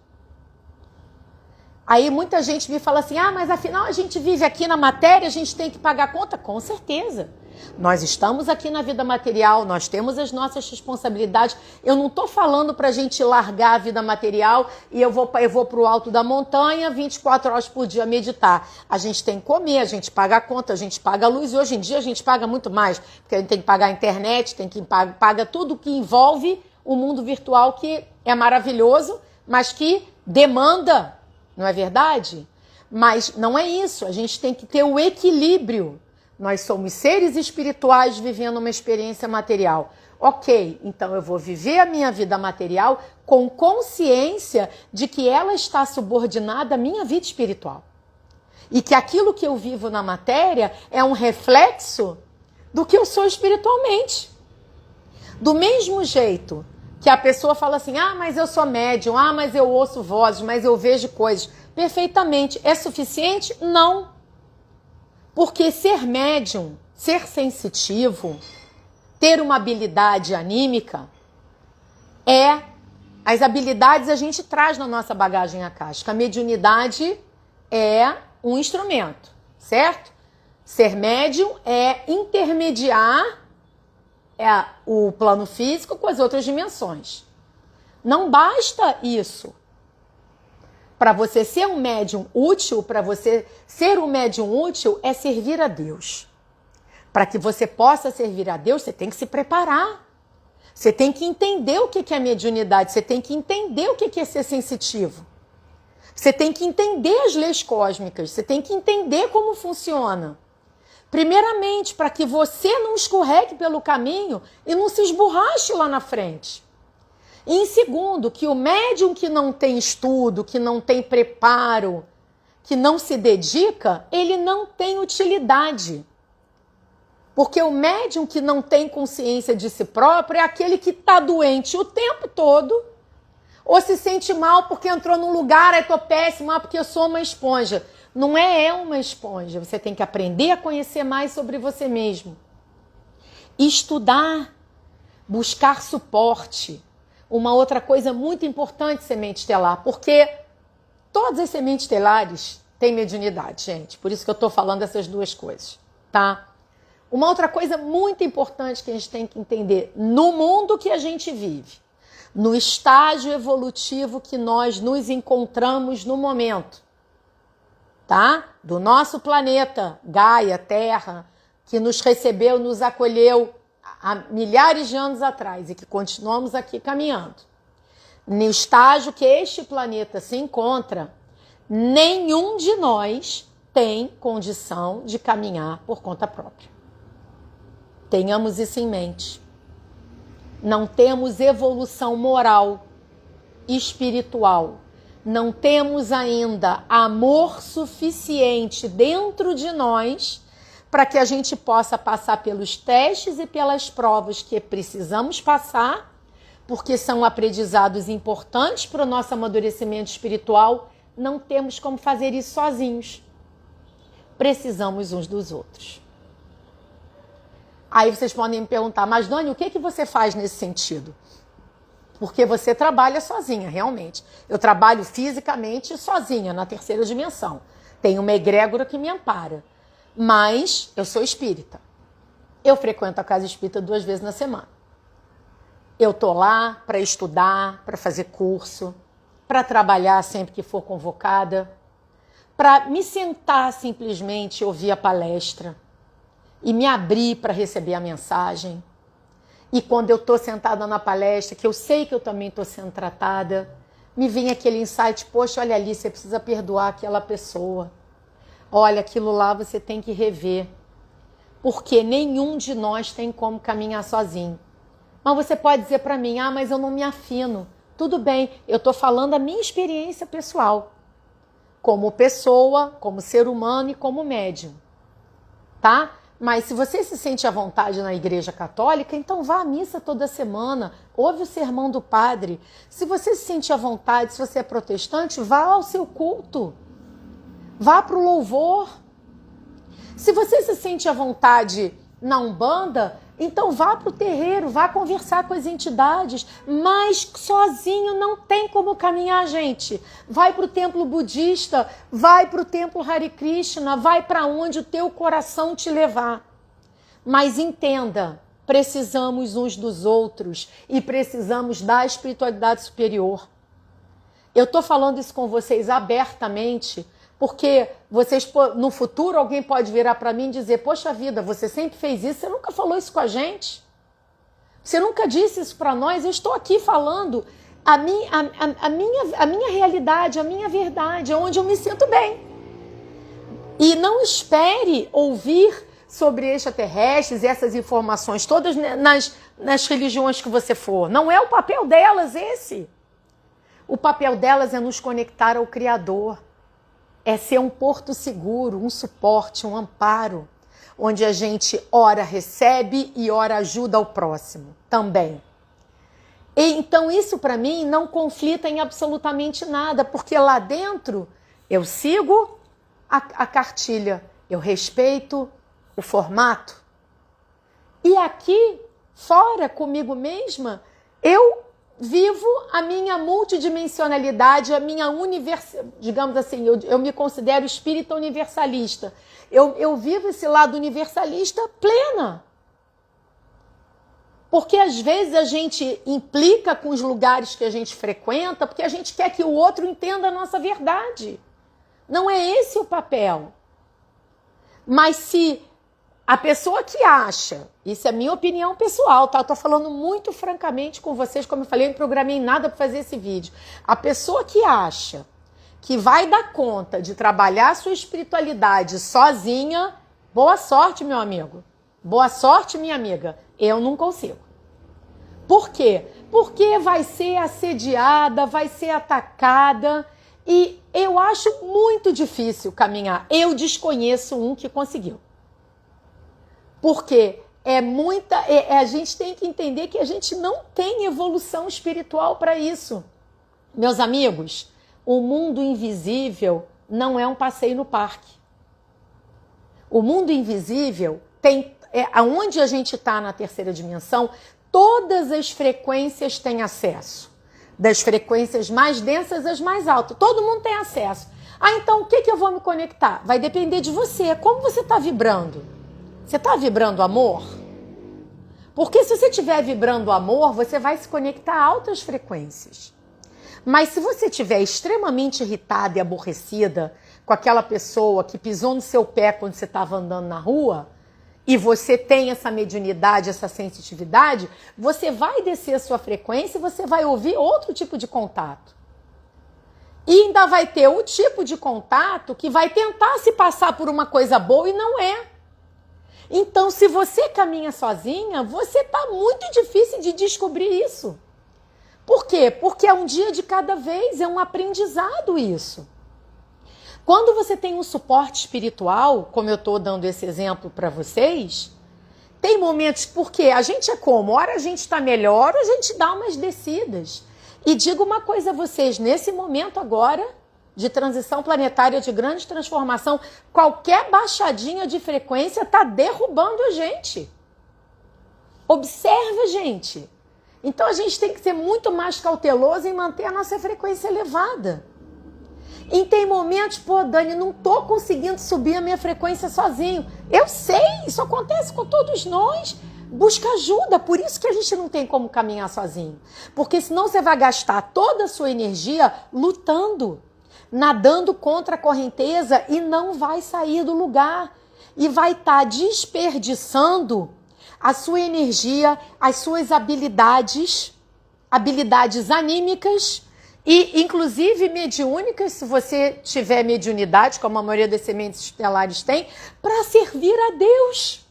Speaker 1: Aí muita gente me fala assim, mas afinal a gente vive aqui na matéria, a gente tem que pagar a conta? Com certeza. Nós estamos aqui na vida material, nós temos as nossas responsabilidades. Eu não estou falando para a gente largar a vida material e eu vou para o alto da montanha 24 horas por dia meditar. A gente tem que comer, a gente paga a conta, a gente paga a luz e hoje em dia a gente paga muito mais, porque a gente tem que pagar a internet, tem que paga tudo que envolve o mundo virtual, que é maravilhoso, mas que demanda, não é verdade? Mas não é isso, a gente tem que ter o equilíbrio. Nós somos seres espirituais vivendo uma experiência material. Ok, então eu vou viver a minha vida material com consciência de que ela está subordinada à minha vida espiritual. E que aquilo que eu vivo na matéria é um reflexo do que eu sou espiritualmente. Do mesmo jeito que a pessoa fala assim, mas eu sou médium, mas eu ouço vozes, mas eu vejo coisas. Perfeitamente. É suficiente? Não. Porque ser médium, ser sensitivo, ter uma habilidade anímica, as habilidades a gente traz na nossa bagagem acástica. A mediunidade é um instrumento, certo? Ser médium é intermediar o plano físico com as outras dimensões. Não basta isso. Para você ser um médium útil, para você ser um médium útil é servir a Deus. Para que você possa servir a Deus, você tem que se preparar. Você tem que entender o que é mediunidade, você tem que entender o que é ser sensitivo. Você tem que entender as leis cósmicas, você tem que entender como funciona. Primeiramente, para que você não escorregue pelo caminho e não se esborrache lá na frente. E em segundo, que o médium que não tem estudo, que não tem preparo, que não se dedica, ele não tem utilidade. Porque o médium que não tem consciência de si próprio é aquele que está doente o tempo todo, ou se sente mal porque entrou num lugar, estou péssima, porque eu sou uma esponja. Não é uma esponja, você tem que aprender a conhecer mais sobre você mesmo. Estudar, buscar suporte. Uma outra coisa muito importante, semente estelar, porque todas as sementes estelares têm mediunidade, gente. Por isso que eu estou falando essas duas coisas, tá? Uma outra coisa muito importante que a gente tem que entender, no mundo que a gente vive, no estágio evolutivo que nós nos encontramos no momento, tá? Do nosso planeta, Gaia, Terra, que nos recebeu, nos acolheu há milhares de anos atrás e que continuamos aqui caminhando. No estágio que este planeta se encontra, nenhum de nós tem condição de caminhar por conta própria. Tenhamos isso em mente. Não temos evolução moral, espiritual. Não temos ainda amor suficiente dentro de nós para que a gente possa passar pelos testes e pelas provas que precisamos passar, porque são aprendizados importantes para o nosso amadurecimento espiritual. Não temos como fazer isso sozinhos. Precisamos uns dos outros. Aí vocês podem me perguntar, mas Dani, o que você faz nesse sentido? Porque você trabalha sozinha, realmente. Eu trabalho fisicamente sozinha, na terceira dimensão. Tenho uma egrégora que me ampara. Mas eu sou espírita. Eu frequento a casa espírita 2 vezes na semana. Eu estou lá para estudar, para fazer curso, para trabalhar sempre que for convocada, para me sentar simplesmente e ouvir a palestra e me abrir para receber a mensagem. E quando eu estou sentada na palestra, que eu sei que eu também estou sendo tratada, me vem aquele insight, poxa, olha ali, você precisa perdoar aquela pessoa. Olha, aquilo lá você tem que rever. porque nenhum de nós tem como caminhar sozinho. Mas você pode dizer para mim, mas eu não me afino. Tudo bem, eu estou falando a minha experiência pessoal, como pessoa, como ser humano e como médium, tá? Mas se você se sente à vontade na Igreja Católica, então vá à missa toda semana, ouve o sermão do padre. Se você se sente à vontade, se você é protestante, vá ao seu culto, vá para o louvor. Se você se sente à vontade na Umbanda, então vá para o terreiro, vá conversar com as entidades, mas sozinho não tem como caminhar, gente. Vai para o templo budista, vai para o templo Hare Krishna, vai para onde o teu coração te levar. Mas entenda, precisamos uns dos outros e precisamos da espiritualidade superior. Eu estou falando isso com vocês abertamente, porque vocês, no futuro alguém pode virar para mim e dizer, poxa vida, você sempre fez isso, você nunca falou isso com a gente. Você nunca disse isso para nós, eu estou aqui falando a minha realidade, a minha verdade, onde eu me sinto bem. E não espere ouvir sobre extraterrestres e essas informações todas nas religiões que você for. Não é o papel delas esse. O papel delas é nos conectar ao Criador. É ser um porto seguro, um suporte, um amparo, onde a gente ora recebe e ora ajuda ao próximo também. E então isso para mim não conflita em absolutamente nada, porque lá dentro eu sigo a cartilha, eu respeito o formato. E aqui, fora, comigo mesma, eu vivo a minha multidimensionalidade, a minha digamos assim, eu me considero espírita universalista. Eu vivo esse lado universalista plena. Porque às vezes a gente implica com os lugares que a gente frequenta, porque a gente quer que o outro entenda a nossa verdade. Não é esse o papel. Mas se a pessoa que acha, isso é minha opinião pessoal, tá? Eu tô falando muito francamente com vocês, como eu falei, eu não programei nada para fazer esse vídeo. A pessoa que acha que vai dar conta de trabalhar a sua espiritualidade sozinha, boa sorte, meu amigo. Boa sorte, minha amiga. Eu não consigo. Por quê? Porque vai ser assediada, vai ser atacada e eu acho muito difícil caminhar. Eu desconheço um que conseguiu. Porque a gente tem que entender que a gente não tem evolução espiritual para isso. Meus amigos, o mundo invisível não é um passeio no parque. O mundo invisível tem, aonde a gente está na terceira dimensão, todas as frequências têm acesso. Das frequências mais densas às mais altas. Todo mundo tem acesso. Então o que eu vou me conectar? Vai depender de você. Como você está vibrando? Você está vibrando amor? Porque se você estiver vibrando amor, você vai se conectar a altas frequências. Mas se você estiver extremamente irritada e aborrecida com aquela pessoa que pisou no seu pé quando você estava andando na rua, e você tem essa mediunidade, essa sensitividade, você vai descer a sua frequência e você vai ouvir outro tipo de contato. E ainda vai ter o tipo de contato que vai tentar se passar por uma coisa boa e não é. Então, se você caminha sozinha, você está muito difícil de descobrir isso. Por quê? Porque é um dia de cada vez, é um aprendizado isso. Quando você tem um suporte espiritual, como eu estou dando esse exemplo para vocês, tem momentos, porque a gente é como? Ora a gente está melhor, ora a gente dá umas descidas. E digo uma coisa a vocês, nesse momento agora, de transição planetária, de grande transformação, qualquer baixadinha de frequência está derrubando a gente. Observa, gente. Então a gente tem que ser muito mais cauteloso em manter a nossa frequência elevada. E tem momentos, Dani, não estou conseguindo subir a minha frequência sozinho. Eu sei, isso acontece com todos nós. Busca ajuda, por isso que a gente não tem como caminhar sozinho. Porque senão você vai gastar toda a sua energia lutando, nadando contra a correnteza e não vai sair do lugar. E vai estar desperdiçando a sua energia, as suas habilidades anímicas e, inclusive, mediúnicas, se você tiver mediunidade, como a maioria das sementes estelares tem, para servir a Deus.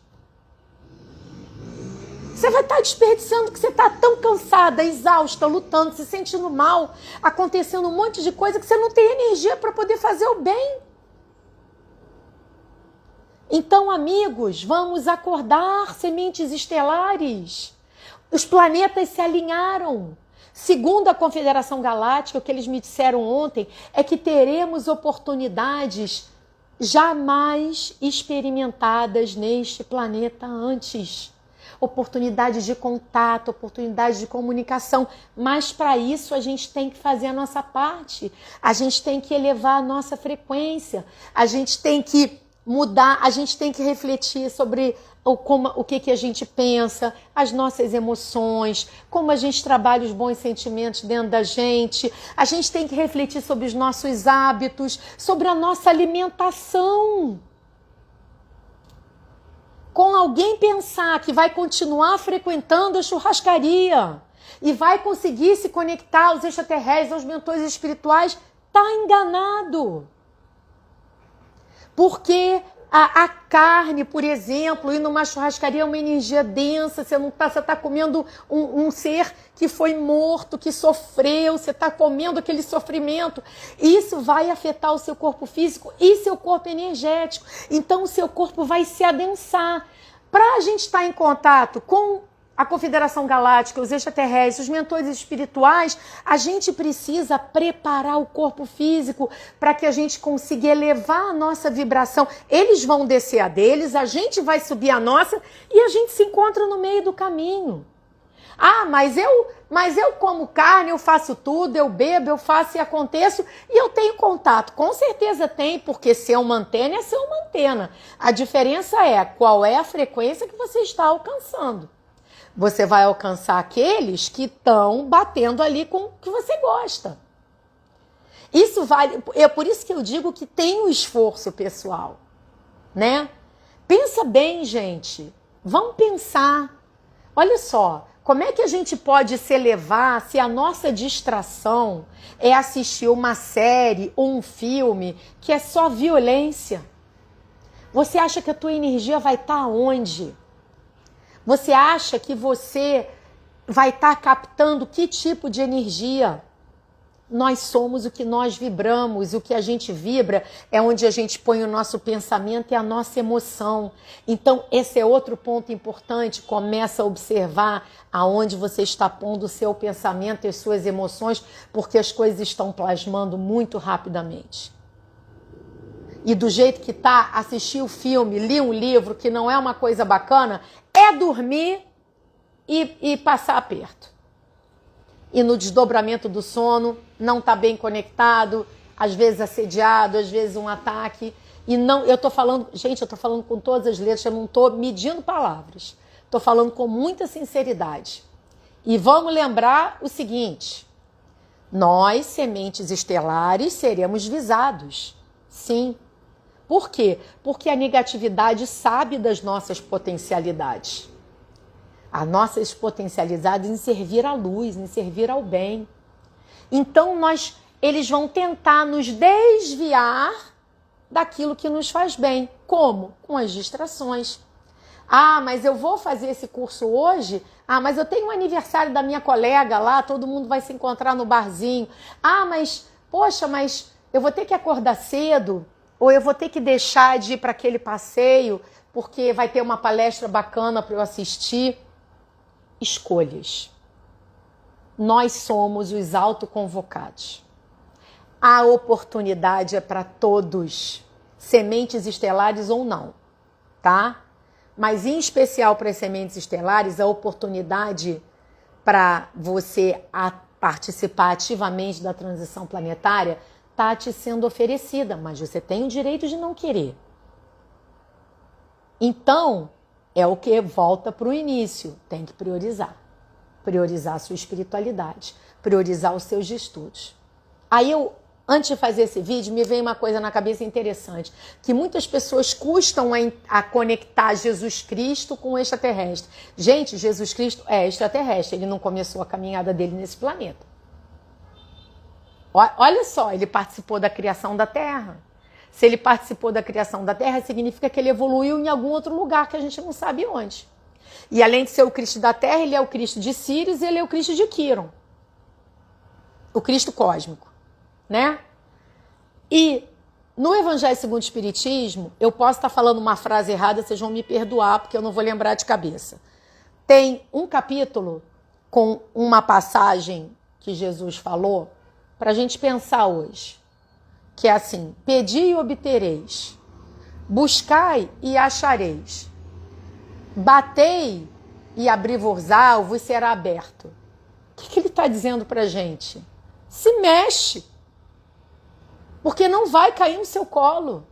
Speaker 1: Você vai estar desperdiçando que você está tão cansada, exausta, lutando, se sentindo mal, acontecendo um monte de coisa que você não tem energia para poder fazer o bem. Então, amigos, vamos acordar, sementes estelares. Os planetas se alinharam. Segundo a Confederação Galáctica, o que eles me disseram ontem é que teremos oportunidades jamais experimentadas neste planeta antes. Oportunidade de contato, oportunidade de comunicação. Mas para isso a gente tem que fazer a nossa parte. A gente tem que elevar a nossa frequência. A gente tem que mudar, a gente tem que refletir sobre o que a gente pensa, as nossas emoções, como a gente trabalha os bons sentimentos dentro da gente. A gente tem que refletir sobre os nossos hábitos, sobre a nossa alimentação. Com alguém pensar que vai continuar frequentando a churrascaria e vai conseguir se conectar aos extraterrestres, aos mentores espirituais, está enganado. Porque a carne, por exemplo, ir numa churrascaria é uma energia densa, você está comendo um ser que foi morto, que sofreu, você está comendo aquele sofrimento. Isso vai afetar o seu corpo físico e seu corpo energético. Então o seu corpo vai se adensar. Para a gente estar em contato com a Confederação Galáctica, os extraterrestres, os mentores espirituais, a gente precisa preparar o corpo físico para que a gente consiga elevar a nossa vibração. Eles vão descer a deles, a gente vai subir a nossa e a gente se encontra no meio do caminho. Ah, mas eu como carne, eu faço tudo, eu bebo, eu faço e aconteço e eu tenho contato. Com certeza tem, porque ser uma antena é ser uma antena. A diferença é qual é a frequência que você está alcançando. Você vai alcançar aqueles que estão batendo ali com o que você gosta. Isso vale, é por isso que eu digo que tem um esforço pessoal, né? Pensa bem, gente. Vamos pensar. Olha só, como é que a gente pode se elevar se a nossa distração é assistir uma série ou um filme que é só violência? Você acha que a tua energia vai estar onde? Você acha que você vai estar captando que tipo de energia? Nós somos o que nós vibramos, o que a gente vibra é onde a gente põe o nosso pensamento e a nossa emoção. Então, esse é outro ponto importante. Começa a observar aonde você está pondo o seu pensamento e as suas emoções, porque as coisas estão plasmando muito rapidamente. E do jeito que tá, assistir o filme, ler um livro que não é uma coisa bacana, é dormir e passar aperto. E no desdobramento do sono, não tá bem conectado, às vezes assediado, às vezes um ataque. E não, eu tô falando, gente, eu tô falando com todas as letras, eu não tô medindo palavras. Tô falando com muita sinceridade. E vamos lembrar o seguinte: nós, sementes estelares, seremos visados. Sim. Por quê? Porque a negatividade sabe das nossas potencialidades. As nossas potencialidades em servir à luz, em servir ao bem. Então, eles vão tentar nos desviar daquilo que nos faz bem. Como? Com as distrações. Ah, mas eu vou fazer esse curso hoje? Ah, mas eu tenho um aniversário da minha colega lá, todo mundo vai se encontrar no barzinho. Ah, mas, poxa, mas eu vou ter que acordar cedo? Ou eu vou ter que deixar de ir para aquele passeio porque vai ter uma palestra bacana para eu assistir? Escolhas. Nós somos os autoconvocados. A oportunidade é para todos, sementes estelares ou não, tá? Mas em especial para as sementes estelares, a oportunidade para você participar ativamente da transição planetária está te sendo oferecida, mas você tem o direito de não querer. Então, é o que volta para o início, tem que priorizar. Priorizar a sua espiritualidade, priorizar os seus estudos. Aí antes de fazer esse vídeo, me veio uma coisa na cabeça interessante, que muitas pessoas custam a conectar Jesus Cristo com o extraterrestre. Gente, Jesus Cristo é extraterrestre, ele não começou a caminhada dele nesse planeta. Olha só, ele participou da criação da Terra. Se ele participou da criação da Terra, significa que ele evoluiu em algum outro lugar que a gente não sabe onde. E além de ser o Cristo da Terra, ele é o Cristo de Sírios e ele é o Cristo de Quiron. O Cristo cósmico, né? E no Evangelho segundo o Espiritismo, eu posso estar falando uma frase errada, vocês vão me perdoar, porque eu não vou lembrar de cabeça. Tem um capítulo com uma passagem que Jesus falou para a gente pensar hoje, que é assim: pedi e obtereis, buscai e achareis, batei e abrir-vos-á, vos será aberto. O que ele está dizendo para a gente? Se mexe, porque não vai cair no seu colo.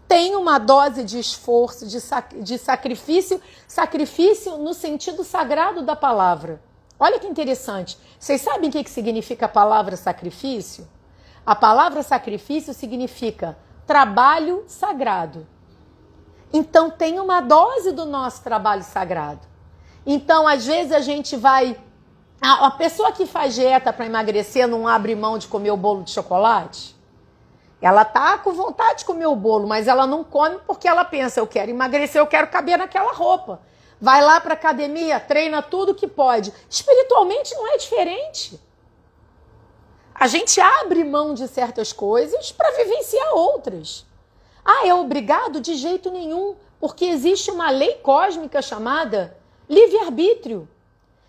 Speaker 1: Tem uma dose de esforço, de sacrifício, sacrifício no sentido sagrado da palavra. Olha que interessante. Vocês sabem o que significa a palavra sacrifício? A palavra sacrifício significa trabalho sagrado. Então tem uma dose do nosso trabalho sagrado. Então, às vezes a gente vai... A pessoa que faz dieta para emagrecer não abre mão de comer o bolo de chocolate? Ela tá com vontade de comer o bolo, mas ela não come porque ela pensa: eu quero emagrecer, eu quero caber naquela roupa. Vai lá para academia, treina tudo que pode. Espiritualmente não é diferente. A gente abre mão de certas coisas para vivenciar outras. Ah, é obrigado? De jeito nenhum, porque existe uma lei cósmica chamada livre-arbítrio.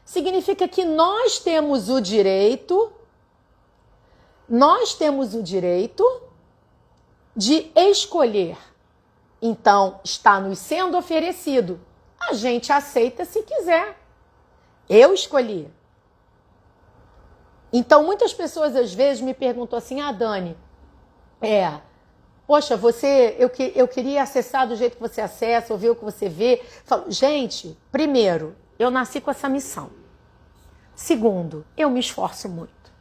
Speaker 1: Significa que nós temos o direito de escolher. Então, está nos sendo oferecido. A gente aceita se quiser. Eu escolhi. Então, muitas pessoas às vezes me perguntam assim: ah, Dani, poxa, eu queria acessar do jeito que você acessa, ouvir o que você vê. Falo, gente, primeiro, eu nasci com essa missão. Segundo, eu me esforço muito.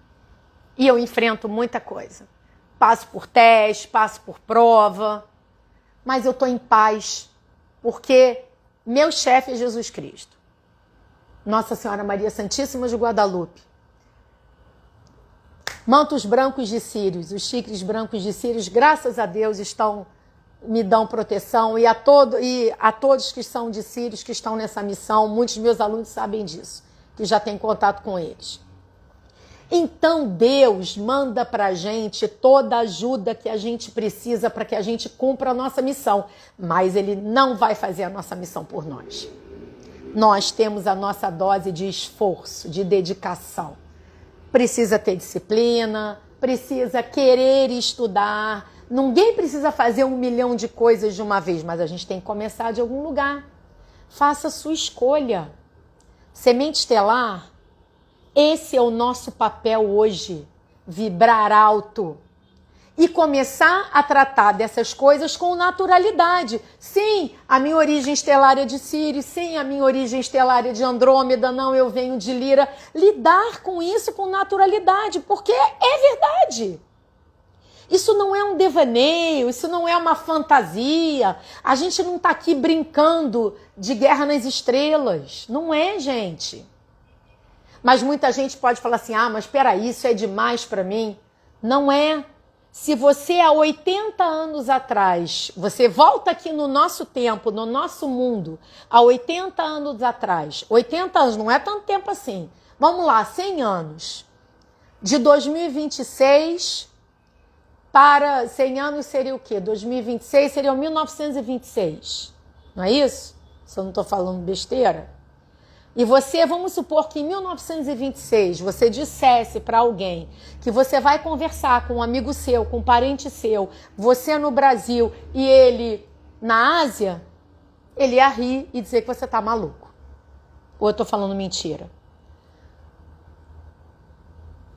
Speaker 1: E eu enfrento muita coisa. Passo por teste, passo por prova, mas eu estou em paz, porque meu chefe é Jesus Cristo. Nossa Senhora Maria Santíssima de Guadalupe. Mantos brancos de Sírios, os chicres brancos de Sírios, graças a Deus, me dão proteção, e a todos que são de Sírios, que estão nessa missão, muitos meus alunos sabem disso, que já têm contato com eles. Então Deus manda para a gente toda a ajuda que a gente precisa para que a gente cumpra a nossa missão, mas Ele não vai fazer a nossa missão por nós. Nós temos a nossa dose de esforço, de dedicação. Precisa ter disciplina, precisa querer estudar. Ninguém precisa fazer 1 milhão de coisas de uma vez, mas a gente tem que começar de algum lugar. Faça a sua escolha. Semente estelar, esse é o nosso papel hoje. Vibrar alto. E começar a tratar dessas coisas com naturalidade. Sim, a minha origem estelar é de Sírios. Sim, a minha origem estelar é de Andrômeda. Não, eu venho de Lira. Lidar com isso com naturalidade, porque é verdade. Isso não é um devaneio, isso não é uma fantasia. A gente não está aqui brincando de Guerra nas Estrelas. Não é, gente. Mas muita gente pode falar assim: ah, mas espera aí, isso é demais para mim. Não é. Se você há 80 anos atrás, você volta aqui no nosso tempo, no nosso mundo, há 80 anos atrás, 80 anos não é tanto tempo assim, vamos lá, 100 anos, de 2026 para 100 anos seria o quê? 2026 seria 1926, não é isso? Se eu não estou falando besteira? E você, vamos supor que em 1926 você dissesse para alguém que você vai conversar com um amigo seu, com um parente seu, você no Brasil e ele na Ásia, ele ia rir e dizer que você está maluco. Ou eu estou falando mentira?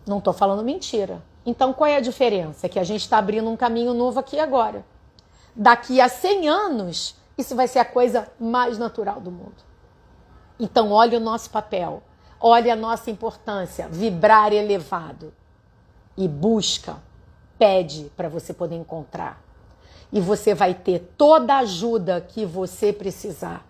Speaker 1: Não estou falando mentira. Então qual é a diferença? É que a gente está abrindo um caminho novo aqui agora. Daqui a 100 anos, isso vai ser a coisa mais natural do mundo. Então, olha o nosso papel, olha a nossa importância, vibrar elevado. E busca, pede para você poder encontrar. E você vai ter toda a ajuda que você precisar.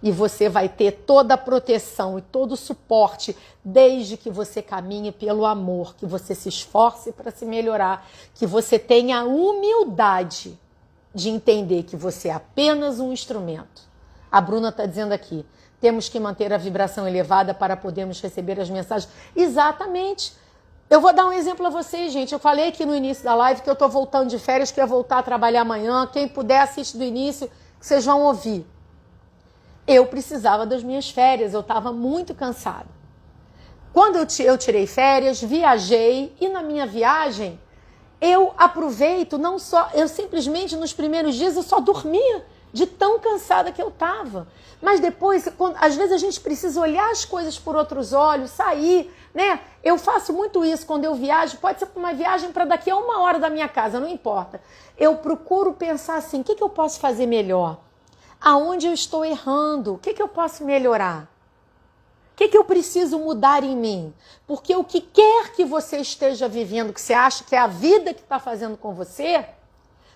Speaker 1: E você vai ter toda a proteção e todo o suporte, desde que você caminhe pelo amor, que você se esforce para se melhorar, que você tenha a humildade de entender que você é apenas um instrumento. A Bruna está dizendo aqui, temos que manter a vibração elevada para podermos receber as mensagens. Exatamente. Eu vou dar um exemplo a vocês, gente. Eu falei aqui no início da live que eu estou voltando de férias, que eu ia voltar a trabalhar amanhã. Quem puder, assiste do início, que vocês vão ouvir. Eu precisava das minhas férias, eu estava muito cansada. Quando eu tirei férias, viajei, e na minha viagem, eu aproveito, não só, eu simplesmente nos primeiros dias eu só dormia de tão cansada que eu estava. Mas depois, às vezes a gente precisa olhar as coisas por outros olhos, sair, né? Eu faço muito isso quando eu viajo, pode ser uma viagem para daqui a 1 hora da minha casa, não importa. Eu procuro pensar assim, o que eu posso fazer melhor? Aonde eu estou errando? O que eu posso melhorar? O que eu preciso mudar em mim? Porque o que quer que você esteja vivendo, que você acha que é a vida que está fazendo com você,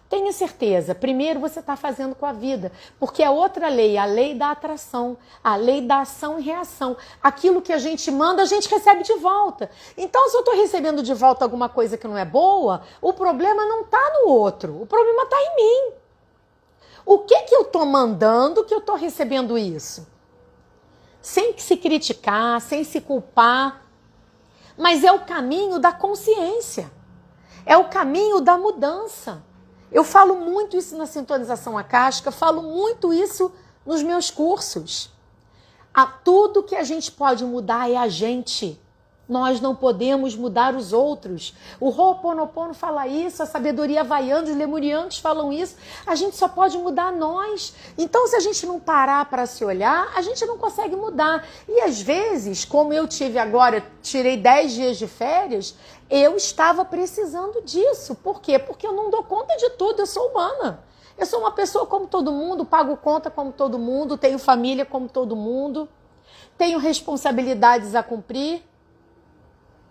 Speaker 1: tenha certeza, primeiro você está fazendo com a vida. Porque é outra lei, a lei da atração, a lei da ação e reação. Aquilo que a gente manda, a gente recebe de volta. Então, se eu estou recebendo de volta alguma coisa que não é boa, o problema não está no outro, o problema está em mim. O que eu estou mandando que eu estou recebendo isso? Sem se criticar, sem se culpar. Mas é o caminho da consciência. É o caminho da mudança. Eu falo muito isso na sintonização acástica, falo muito isso nos meus cursos. Tudo que a gente pode mudar é a gente. Nós não podemos mudar os outros. O Ho'oponopono fala isso, a sabedoria havaiana, os lemurianos falam isso. A gente só pode mudar nós. Então, se a gente não parar para se olhar, a gente não consegue mudar. E às vezes, como eu tive agora, tirei 10 dias de férias, eu estava precisando disso. Por quê? Porque eu não dou conta de tudo, eu sou humana. Eu sou uma pessoa como todo mundo, pago conta como todo mundo, tenho família como todo mundo, tenho responsabilidades a cumprir.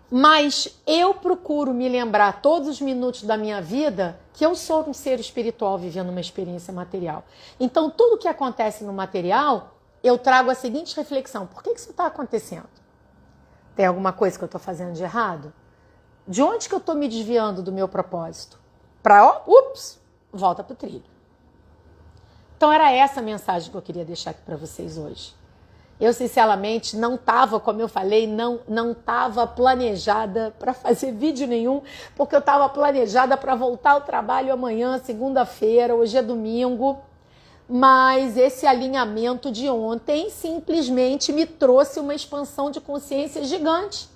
Speaker 1: Mas eu procuro me lembrar todos os minutos da minha vida que eu sou um ser espiritual vivendo uma experiência material. Então, tudo que acontece no material, eu trago a seguinte reflexão. Por que isso está acontecendo? Tem alguma coisa que eu estou fazendo de errado? De onde que eu estou me desviando do meu propósito? Volta para o trilho. Então, era essa a mensagem que eu queria deixar aqui para vocês hoje. Eu, sinceramente, não estava, como eu falei, não estava planejada para fazer vídeo nenhum, porque eu estava planejada para voltar ao trabalho amanhã, segunda-feira, hoje é domingo, mas esse alinhamento de ontem simplesmente me trouxe uma expansão de consciência gigante.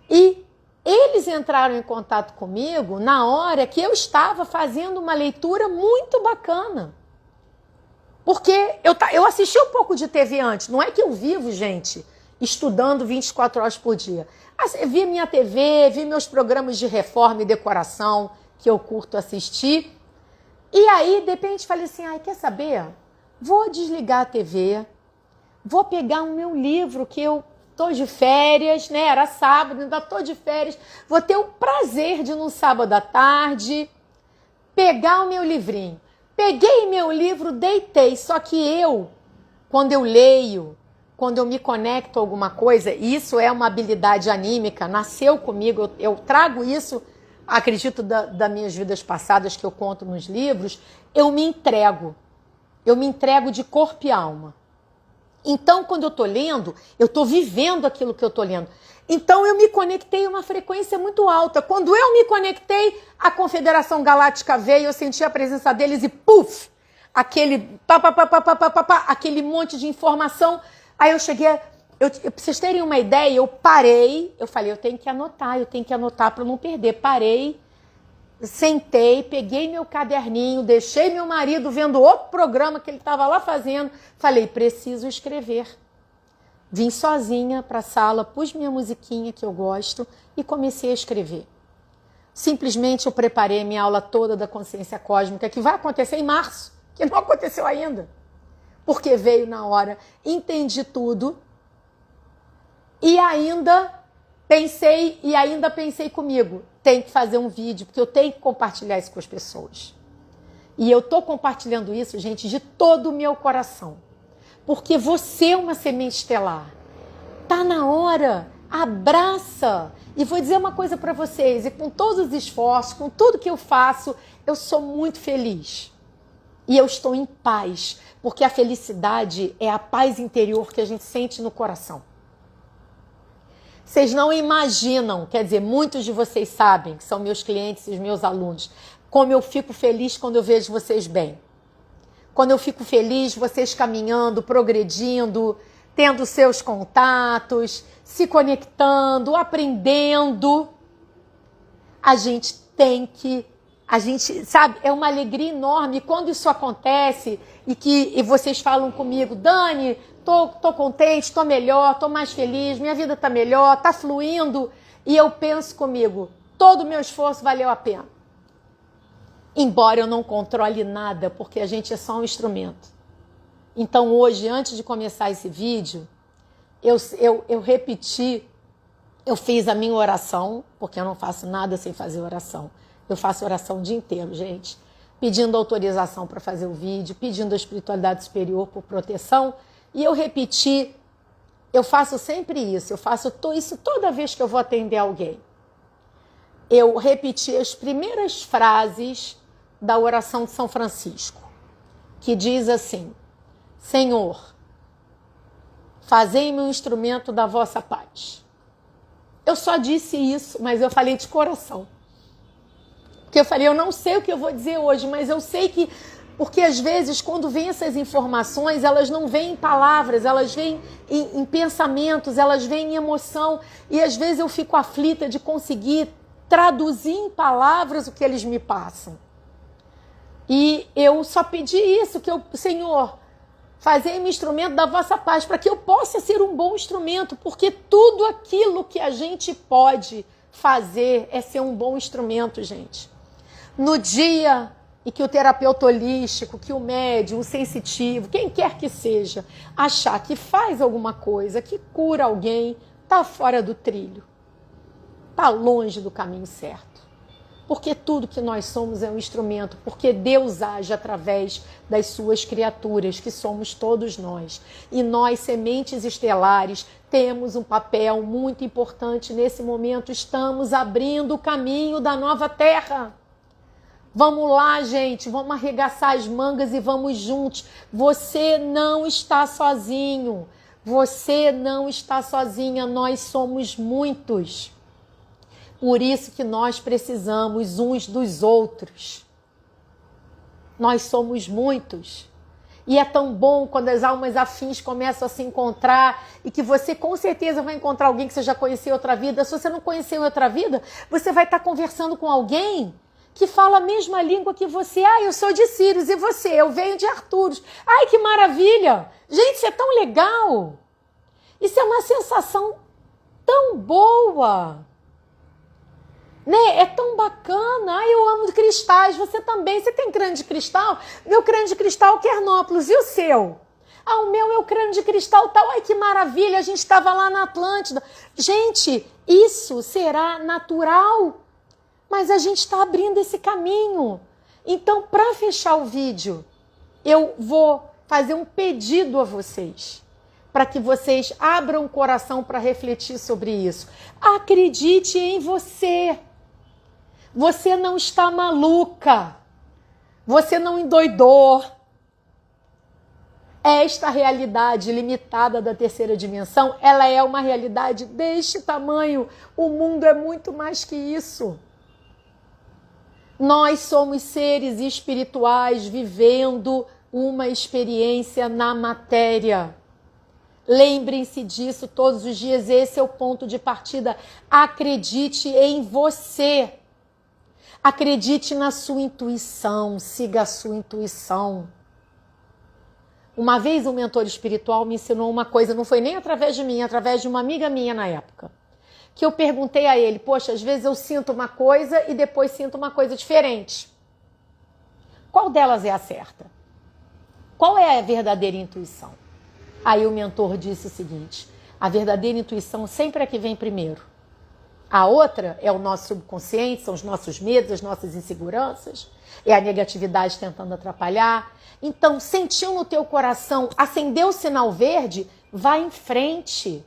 Speaker 1: E eles entraram em contato comigo na hora que eu estava fazendo uma leitura muito bacana. Porque eu assisti um pouco de TV antes, não é que eu vivo, gente, estudando 24 horas por dia. Vi minha TV, vi meus programas de reforma e decoração, que eu curto assistir. E aí, de repente, falei assim, quer saber? Vou desligar a TV, vou pegar o meu livro, que eu estou de férias, né? Era sábado, ainda estou de férias. Vou ter o prazer de, no sábado à tarde, pegar o meu livrinho. Peguei meu livro, deitei, só que quando eu leio, quando eu me conecto a alguma coisa, isso é uma habilidade anímica, nasceu comigo, eu trago isso, acredito, das minhas vidas passadas que eu conto nos livros, eu me entrego de corpo e alma. Então, quando eu estou lendo, eu estou vivendo aquilo que eu estou lendo. Então, eu me conectei a uma frequência muito alta. Quando eu me conectei, a Confederação Galáctica veio, eu senti a presença deles e puf! Aquele monte de informação. Aí eu cheguei, pra vocês terem uma ideia, eu parei, eu falei, eu tenho que anotar para não perder. Parei, sentei, peguei meu caderninho, deixei meu marido vendo outro programa que ele estava lá fazendo. Falei, preciso escrever. Vim sozinha para a sala, pus minha musiquinha que eu gosto e comecei a escrever. Simplesmente eu preparei minha aula toda da consciência cósmica, que vai acontecer em março, que não aconteceu ainda. Porque veio na hora, entendi tudo e ainda pensei comigo, tem que fazer um vídeo, porque eu tenho que compartilhar isso com as pessoas. E eu estou compartilhando isso, gente, de todo o meu coração. Porque você é uma semente estelar. Tá na hora. Abraça. E vou dizer uma coisa para vocês, e com todos os esforços, com tudo que eu faço, eu sou muito feliz. E eu estou em paz, porque a felicidade é a paz interior que a gente sente no coração. Vocês não imaginam, quer dizer, muitos de vocês sabem, que são meus clientes e os meus alunos, como eu fico feliz quando eu vejo vocês bem. Quando eu fico feliz, vocês caminhando, progredindo, tendo seus contatos, se conectando, aprendendo. A gente sabe, é uma alegria enorme. Quando isso acontece e vocês falam comigo, Dani, tô contente, tô melhor, tô mais feliz, minha vida tá melhor, tá fluindo. E eu penso comigo, todo o meu esforço valeu a pena. Embora eu não controle nada, porque a gente é só um instrumento. Então hoje, antes de começar esse vídeo, eu repeti, eu fiz a minha oração, porque eu não faço nada sem fazer oração. Eu faço oração o dia inteiro, gente. Pedindo autorização para fazer o vídeo, pedindo a espiritualidade superior por proteção. E eu repeti, eu faço sempre isso, eu faço isso toda vez que eu vou atender alguém. Eu repeti as primeiras frases da oração de São Francisco, que diz assim: Senhor, fazei-me um instrumento da vossa paz. Eu só disse isso, mas eu falei de coração. Porque eu falei, eu não sei o que eu vou dizer hoje, mas eu sei que... Porque às vezes, quando vêm essas informações, elas não vêm em palavras, elas vêm em pensamentos, elas vêm em emoção. E às vezes eu fico aflita de conseguir traduzir em palavras o que eles me passam. E eu só pedi isso, Senhor, fazei-me instrumento da vossa paz, para que eu possa ser um bom instrumento, porque tudo aquilo que a gente pode fazer é ser um bom instrumento, gente. No dia em que o terapeuta holístico, que o médium, o sensitivo, quem quer que seja, achar que faz alguma coisa, que cura alguém, está fora do trilho, está longe do caminho certo. Porque tudo que nós somos é um instrumento, porque Deus age através das suas criaturas, que somos todos nós. E nós, sementes estelares, temos um papel muito importante nesse momento. Estamos abrindo o caminho da nova terra. Vamos lá, gente, vamos arregaçar as mangas e vamos juntos. Você não está sozinho, você não está sozinha, nós somos muitos. Por isso que nós precisamos uns dos outros. Nós somos muitos. E é tão bom quando as almas afins começam a se encontrar e que você com certeza vai encontrar alguém que você já conheceu em outra vida. Se você não conheceu em outra vida, você vai estar conversando com alguém que fala a mesma língua que você. Ah, eu sou de Sírios, e você? Eu venho de Arturos. Ai, que maravilha! Gente, isso é tão legal! Isso é uma sensação tão boa! Né? É tão bacana. Ai, eu amo cristais, você também. Você tem crânio de cristal? Meu crânio de cristal é Quernópolis, e o seu? Ah, o meu é o crânio de cristal tal. Ai, que maravilha, a gente estava lá na Atlântida. Gente, isso será natural. Mas a gente está abrindo esse caminho. Então, para fechar o vídeo, eu vou fazer um pedido a vocês, para que vocês abram o coração para refletir sobre isso. Acredite em você. Você não está maluca. Você não endoidou. Esta realidade limitada da terceira dimensão, ela é uma realidade deste tamanho. O mundo é muito mais que isso. Nós somos seres espirituais vivendo uma experiência na matéria. Lembrem-se disso todos os dias, esse é o ponto de partida. Acredite em você. Acredite na sua intuição, siga a sua intuição. Uma vez um mentor espiritual me ensinou uma coisa, não foi nem através de mim, através de uma amiga minha na época. Que eu perguntei a ele, poxa, às vezes eu sinto uma coisa e depois sinto uma coisa diferente. Qual delas é a certa? Qual é a verdadeira intuição? Aí o mentor disse o seguinte, a verdadeira intuição sempre é que vem primeiro. A outra é o nosso subconsciente, são os nossos medos, as nossas inseguranças, é a negatividade tentando atrapalhar. Então, sentiu no teu coração, acendeu o sinal verde, vai em frente.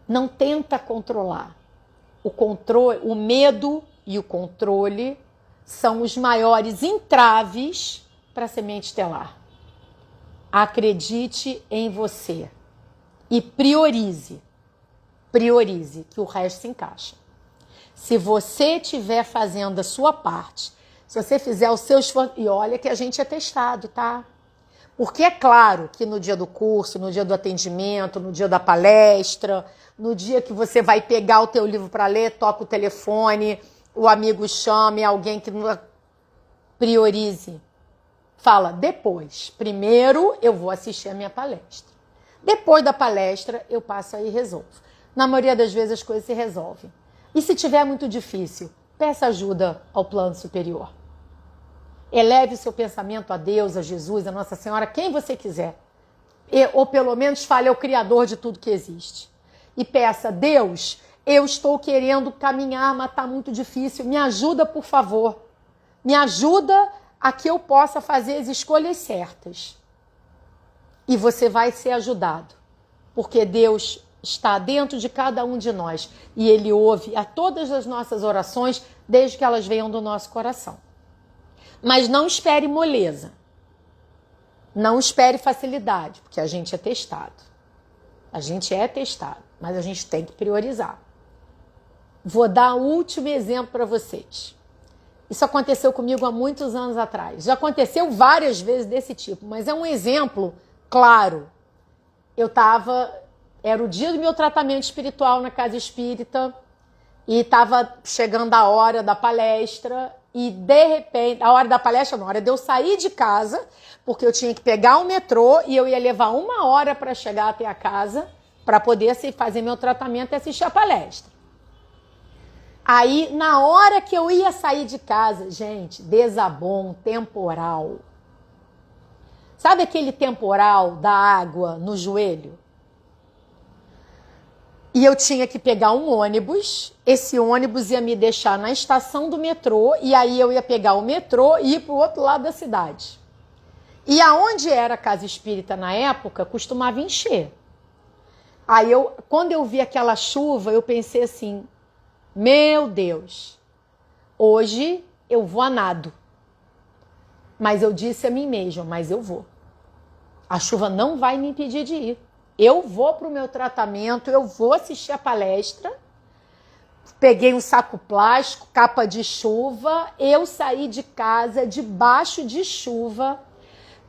Speaker 1: Não tenta controlar. O medo e o controle são os maiores entraves para a semente estelar. Acredite em você e priorize que o resto se encaixa. Se você estiver fazendo a sua parte, se você fizer o seu esforço, e olha que a gente é testado, tá? Porque é claro que no dia do curso, no dia do atendimento, no dia da palestra, no dia que você vai pegar o teu livro para ler, toca o telefone, o amigo chame, alguém que não... Priorize. Fala, depois. Primeiro eu vou assistir a minha palestra. Depois da palestra eu passo aí e resolvo. Na maioria das vezes as coisas se resolvem. E se tiver muito difícil, peça ajuda ao plano superior. Eleve o seu pensamento a Deus, a Jesus, a Nossa Senhora, quem você quiser. Ou pelo menos fale ao Criador de tudo que existe. E peça, Deus, eu estou querendo caminhar, mas está muito difícil. Me ajuda, por favor. Me ajuda a que eu possa fazer as escolhas certas. E você vai ser ajudado. Porque Deus está dentro de cada um de nós. E Ele ouve a todas as nossas orações, desde que elas venham do nosso coração. Mas não espere moleza. Não espere facilidade, porque a gente é testado. A gente é testado, mas a gente tem que priorizar. Vou dar o último exemplo para vocês. Isso aconteceu comigo há muitos anos atrás. Já aconteceu várias vezes desse tipo, mas é um exemplo claro. Era o dia do meu tratamento espiritual na casa espírita e estava chegando a hora da palestra e de repente, a hora da palestra não, a hora de eu sair de casa, porque eu tinha que pegar o metrô e eu ia levar 1 hora para chegar até a casa para poder fazer meu tratamento e assistir a palestra. Aí, na hora que eu ia sair de casa, gente, desabou um temporal. Sabe aquele temporal da água no joelho? E eu tinha que pegar um ônibus, esse ônibus ia me deixar na estação do metrô, e aí eu ia pegar o metrô e ir para o outro lado da cidade. E aonde era a casa espírita na época, costumava encher. Aí quando eu vi aquela chuva, eu pensei assim, meu Deus, hoje eu vou a nado. Mas eu disse a mim mesma, mas eu vou. A chuva não vai me impedir de ir. Eu vou para o meu tratamento, eu vou assistir a palestra. Peguei um saco plástico, capa de chuva, eu saí de casa debaixo de chuva.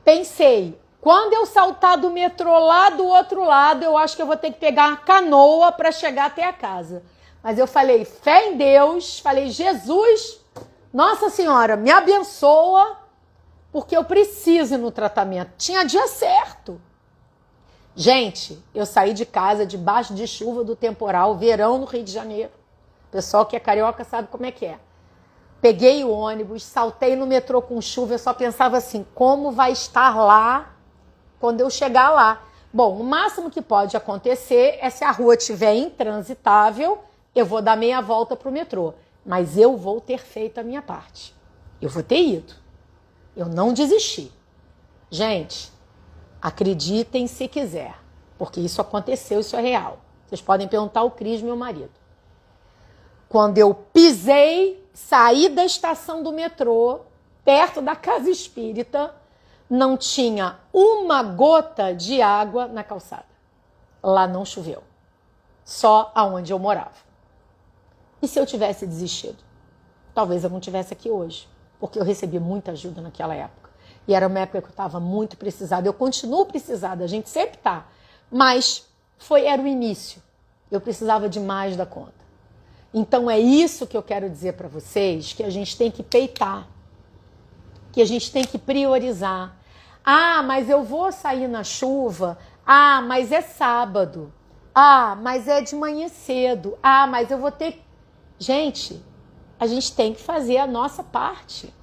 Speaker 1: Pensei, quando eu saltar do metrô lá do outro lado, eu acho que eu vou ter que pegar uma canoa para chegar até a casa. Mas eu falei, fé em Deus, falei, Jesus, Nossa Senhora, me abençoa, porque eu preciso ir no tratamento. Tinha dia certo. Gente, eu saí de casa debaixo de chuva do temporal, verão no Rio de Janeiro. O pessoal que é carioca sabe como é que é. Peguei o ônibus, saltei no metrô com chuva, eu só pensava assim, como vai estar lá quando eu chegar lá? Bom, o máximo que pode acontecer é se a rua estiver intransitável, eu vou dar meia volta para o metrô. Mas eu vou ter feito a minha parte. Eu vou ter ido. Eu não desisti. Gente, acreditem se quiser, porque isso aconteceu, isso é real. Vocês podem perguntar ao Cris, meu marido. Quando eu pisei, saí da estação do metrô, perto da casa espírita, não tinha uma gota de água na calçada. Lá não choveu. Só aonde eu morava. E se eu tivesse desistido? Talvez eu não estivesse aqui hoje, porque eu recebi muita ajuda naquela época. E era uma época que eu estava muito precisada. Eu continuo precisada, a gente sempre está. Mas era o início. Eu precisava de mais da conta. Então é isso que eu quero dizer para vocês, que a gente tem que peitar. Que a gente tem que priorizar. Ah, mas eu vou sair na chuva. Ah, mas é sábado. Ah, mas é de manhã cedo. Ah, mas eu vou ter... Gente, a gente tem que fazer a nossa parte.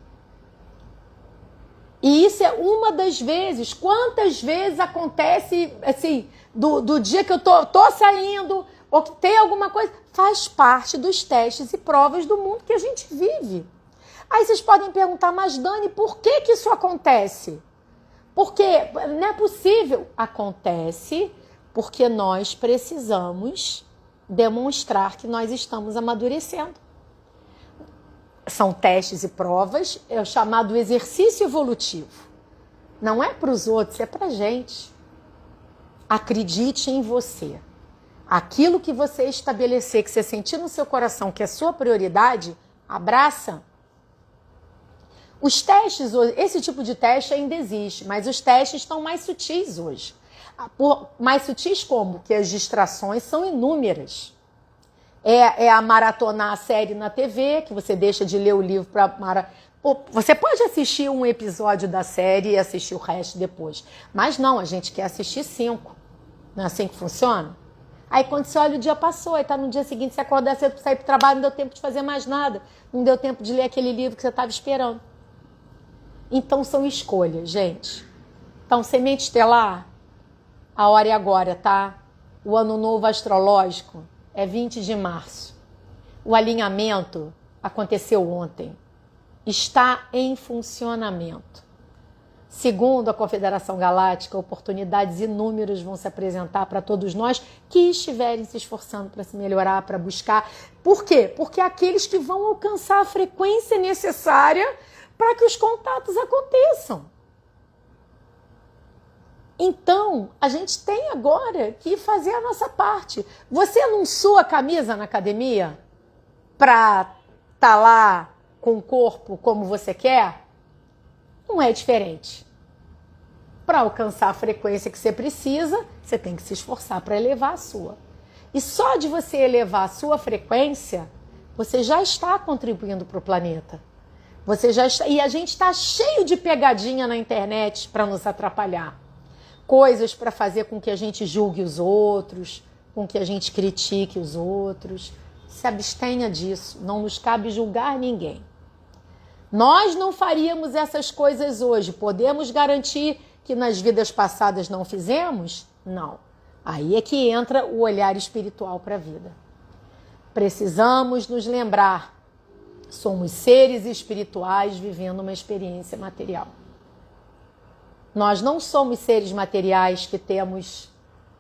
Speaker 1: E isso é uma das vezes. Quantas vezes acontece, assim, do dia que eu tô saindo, ou que tem alguma coisa, faz parte dos testes e provas do mundo que a gente vive. Aí vocês podem perguntar, mas Dani, por que isso acontece? Porque não é possível. Acontece porque nós precisamos demonstrar que nós estamos amadurecendo. são testes e provas, é o chamado exercício evolutivo. Não é para os outros, é para a gente. Acredite em você. Aquilo que você estabelecer, que você sentir no seu coração que é sua prioridade, abraça. Os testes, esse tipo de teste ainda existe, mas os testes estão mais sutis hoje. Mais sutis como? Que as distrações são inúmeras. É a maratonar a série na TV, que você deixa de ler o livro para... Você pode assistir um episódio da série e assistir o resto depois. Mas não, a gente quer assistir 5. Não é assim que funciona? Aí quando você olha, o dia passou, aí tá no dia seguinte, você acordar cedo para sair para o trabalho, não deu tempo de fazer mais nada. Não deu tempo de ler aquele livro que você estava esperando. Então são escolhas, gente. Então, semente estelar, a hora é agora, tá? O ano novo astrológico é 20 de março. O alinhamento aconteceu ontem. Está em funcionamento. Segundo a Confederação Galáctica, oportunidades inúmeras vão se apresentar para todos nós que estiverem se esforçando para se melhorar, para buscar. Por quê? Porque aqueles que vão alcançar a frequência necessária para que os contatos aconteçam. Então, a gente tem agora que fazer a nossa parte. Você não sua a camisa na academia para estar lá com o corpo como você quer? Não é diferente. Para alcançar a frequência que você precisa, você tem que se esforçar para elevar a sua. E só de você elevar a sua frequência, você já está contribuindo para o planeta. Você já está... E a gente está cheio de pegadinha na internet para nos atrapalhar. Coisas para fazer com que a gente julgue os outros, com que a gente critique os outros. Se abstenha disso. Não nos cabe julgar ninguém. Nós não faríamos essas coisas hoje. Podemos garantir que nas vidas passadas não fizemos? Não. Aí é que entra o olhar espiritual para a vida. Precisamos nos lembrar. Somos seres espirituais vivendo uma experiência material. Nós não somos seres materiais que temos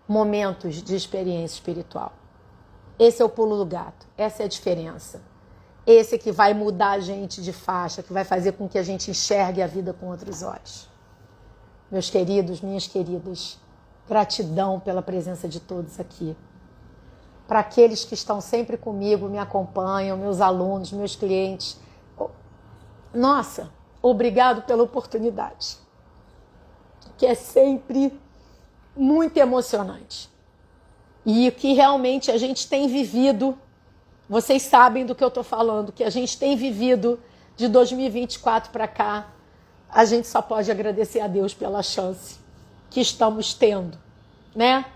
Speaker 1: momentos de experiência espiritual. Esse é o pulo do gato. Essa é a diferença. Esse que vai mudar a gente de faixa, que vai fazer com que a gente enxergue a vida com outros olhos. Meus queridos, minhas queridas, gratidão pela presença de todos aqui. Para aqueles que estão sempre comigo, me acompanham, meus alunos, meus clientes. Nossa, obrigado pela oportunidade, que é sempre muito emocionante. E o que realmente a gente tem vivido, vocês sabem do que eu estou falando, que a gente tem vivido de 2024 para cá, a gente só pode agradecer a Deus pela chance que estamos tendo, né?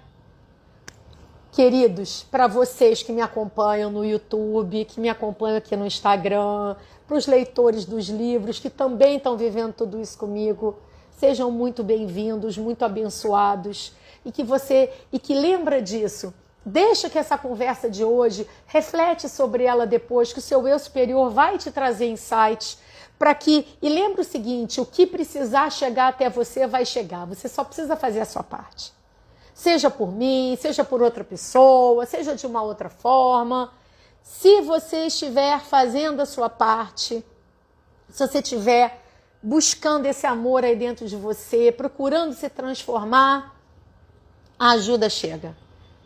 Speaker 1: Queridos, para vocês que me acompanham no YouTube, que me acompanham aqui no Instagram, para os leitores dos livros que também estão vivendo tudo isso comigo, sejam muito bem-vindos, muito abençoados e que lembra disso. Deixa que essa conversa de hoje, reflete sobre ela depois, que o seu eu superior vai te trazer insights e lembra o seguinte, o que precisar chegar até você vai chegar, você só precisa fazer a sua parte. Seja por mim, seja por outra pessoa, seja de uma outra forma. Se você estiver fazendo a sua parte, se você estiver buscando esse amor aí dentro de você, procurando se transformar, a ajuda chega,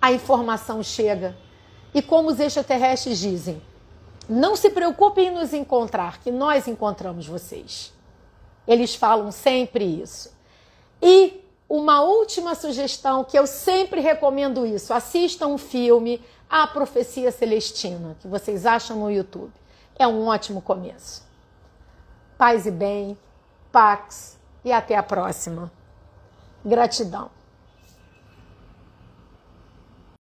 Speaker 1: a informação chega. E como os extraterrestres dizem, não se preocupem em nos encontrar, que nós encontramos vocês. Eles falam sempre isso. E uma última sugestão, que eu sempre recomendo isso, assistam um filme, A Profecia Celestina, que vocês acham no YouTube. É um ótimo começo. Paz e bem, Pax, e até a próxima. Gratidão.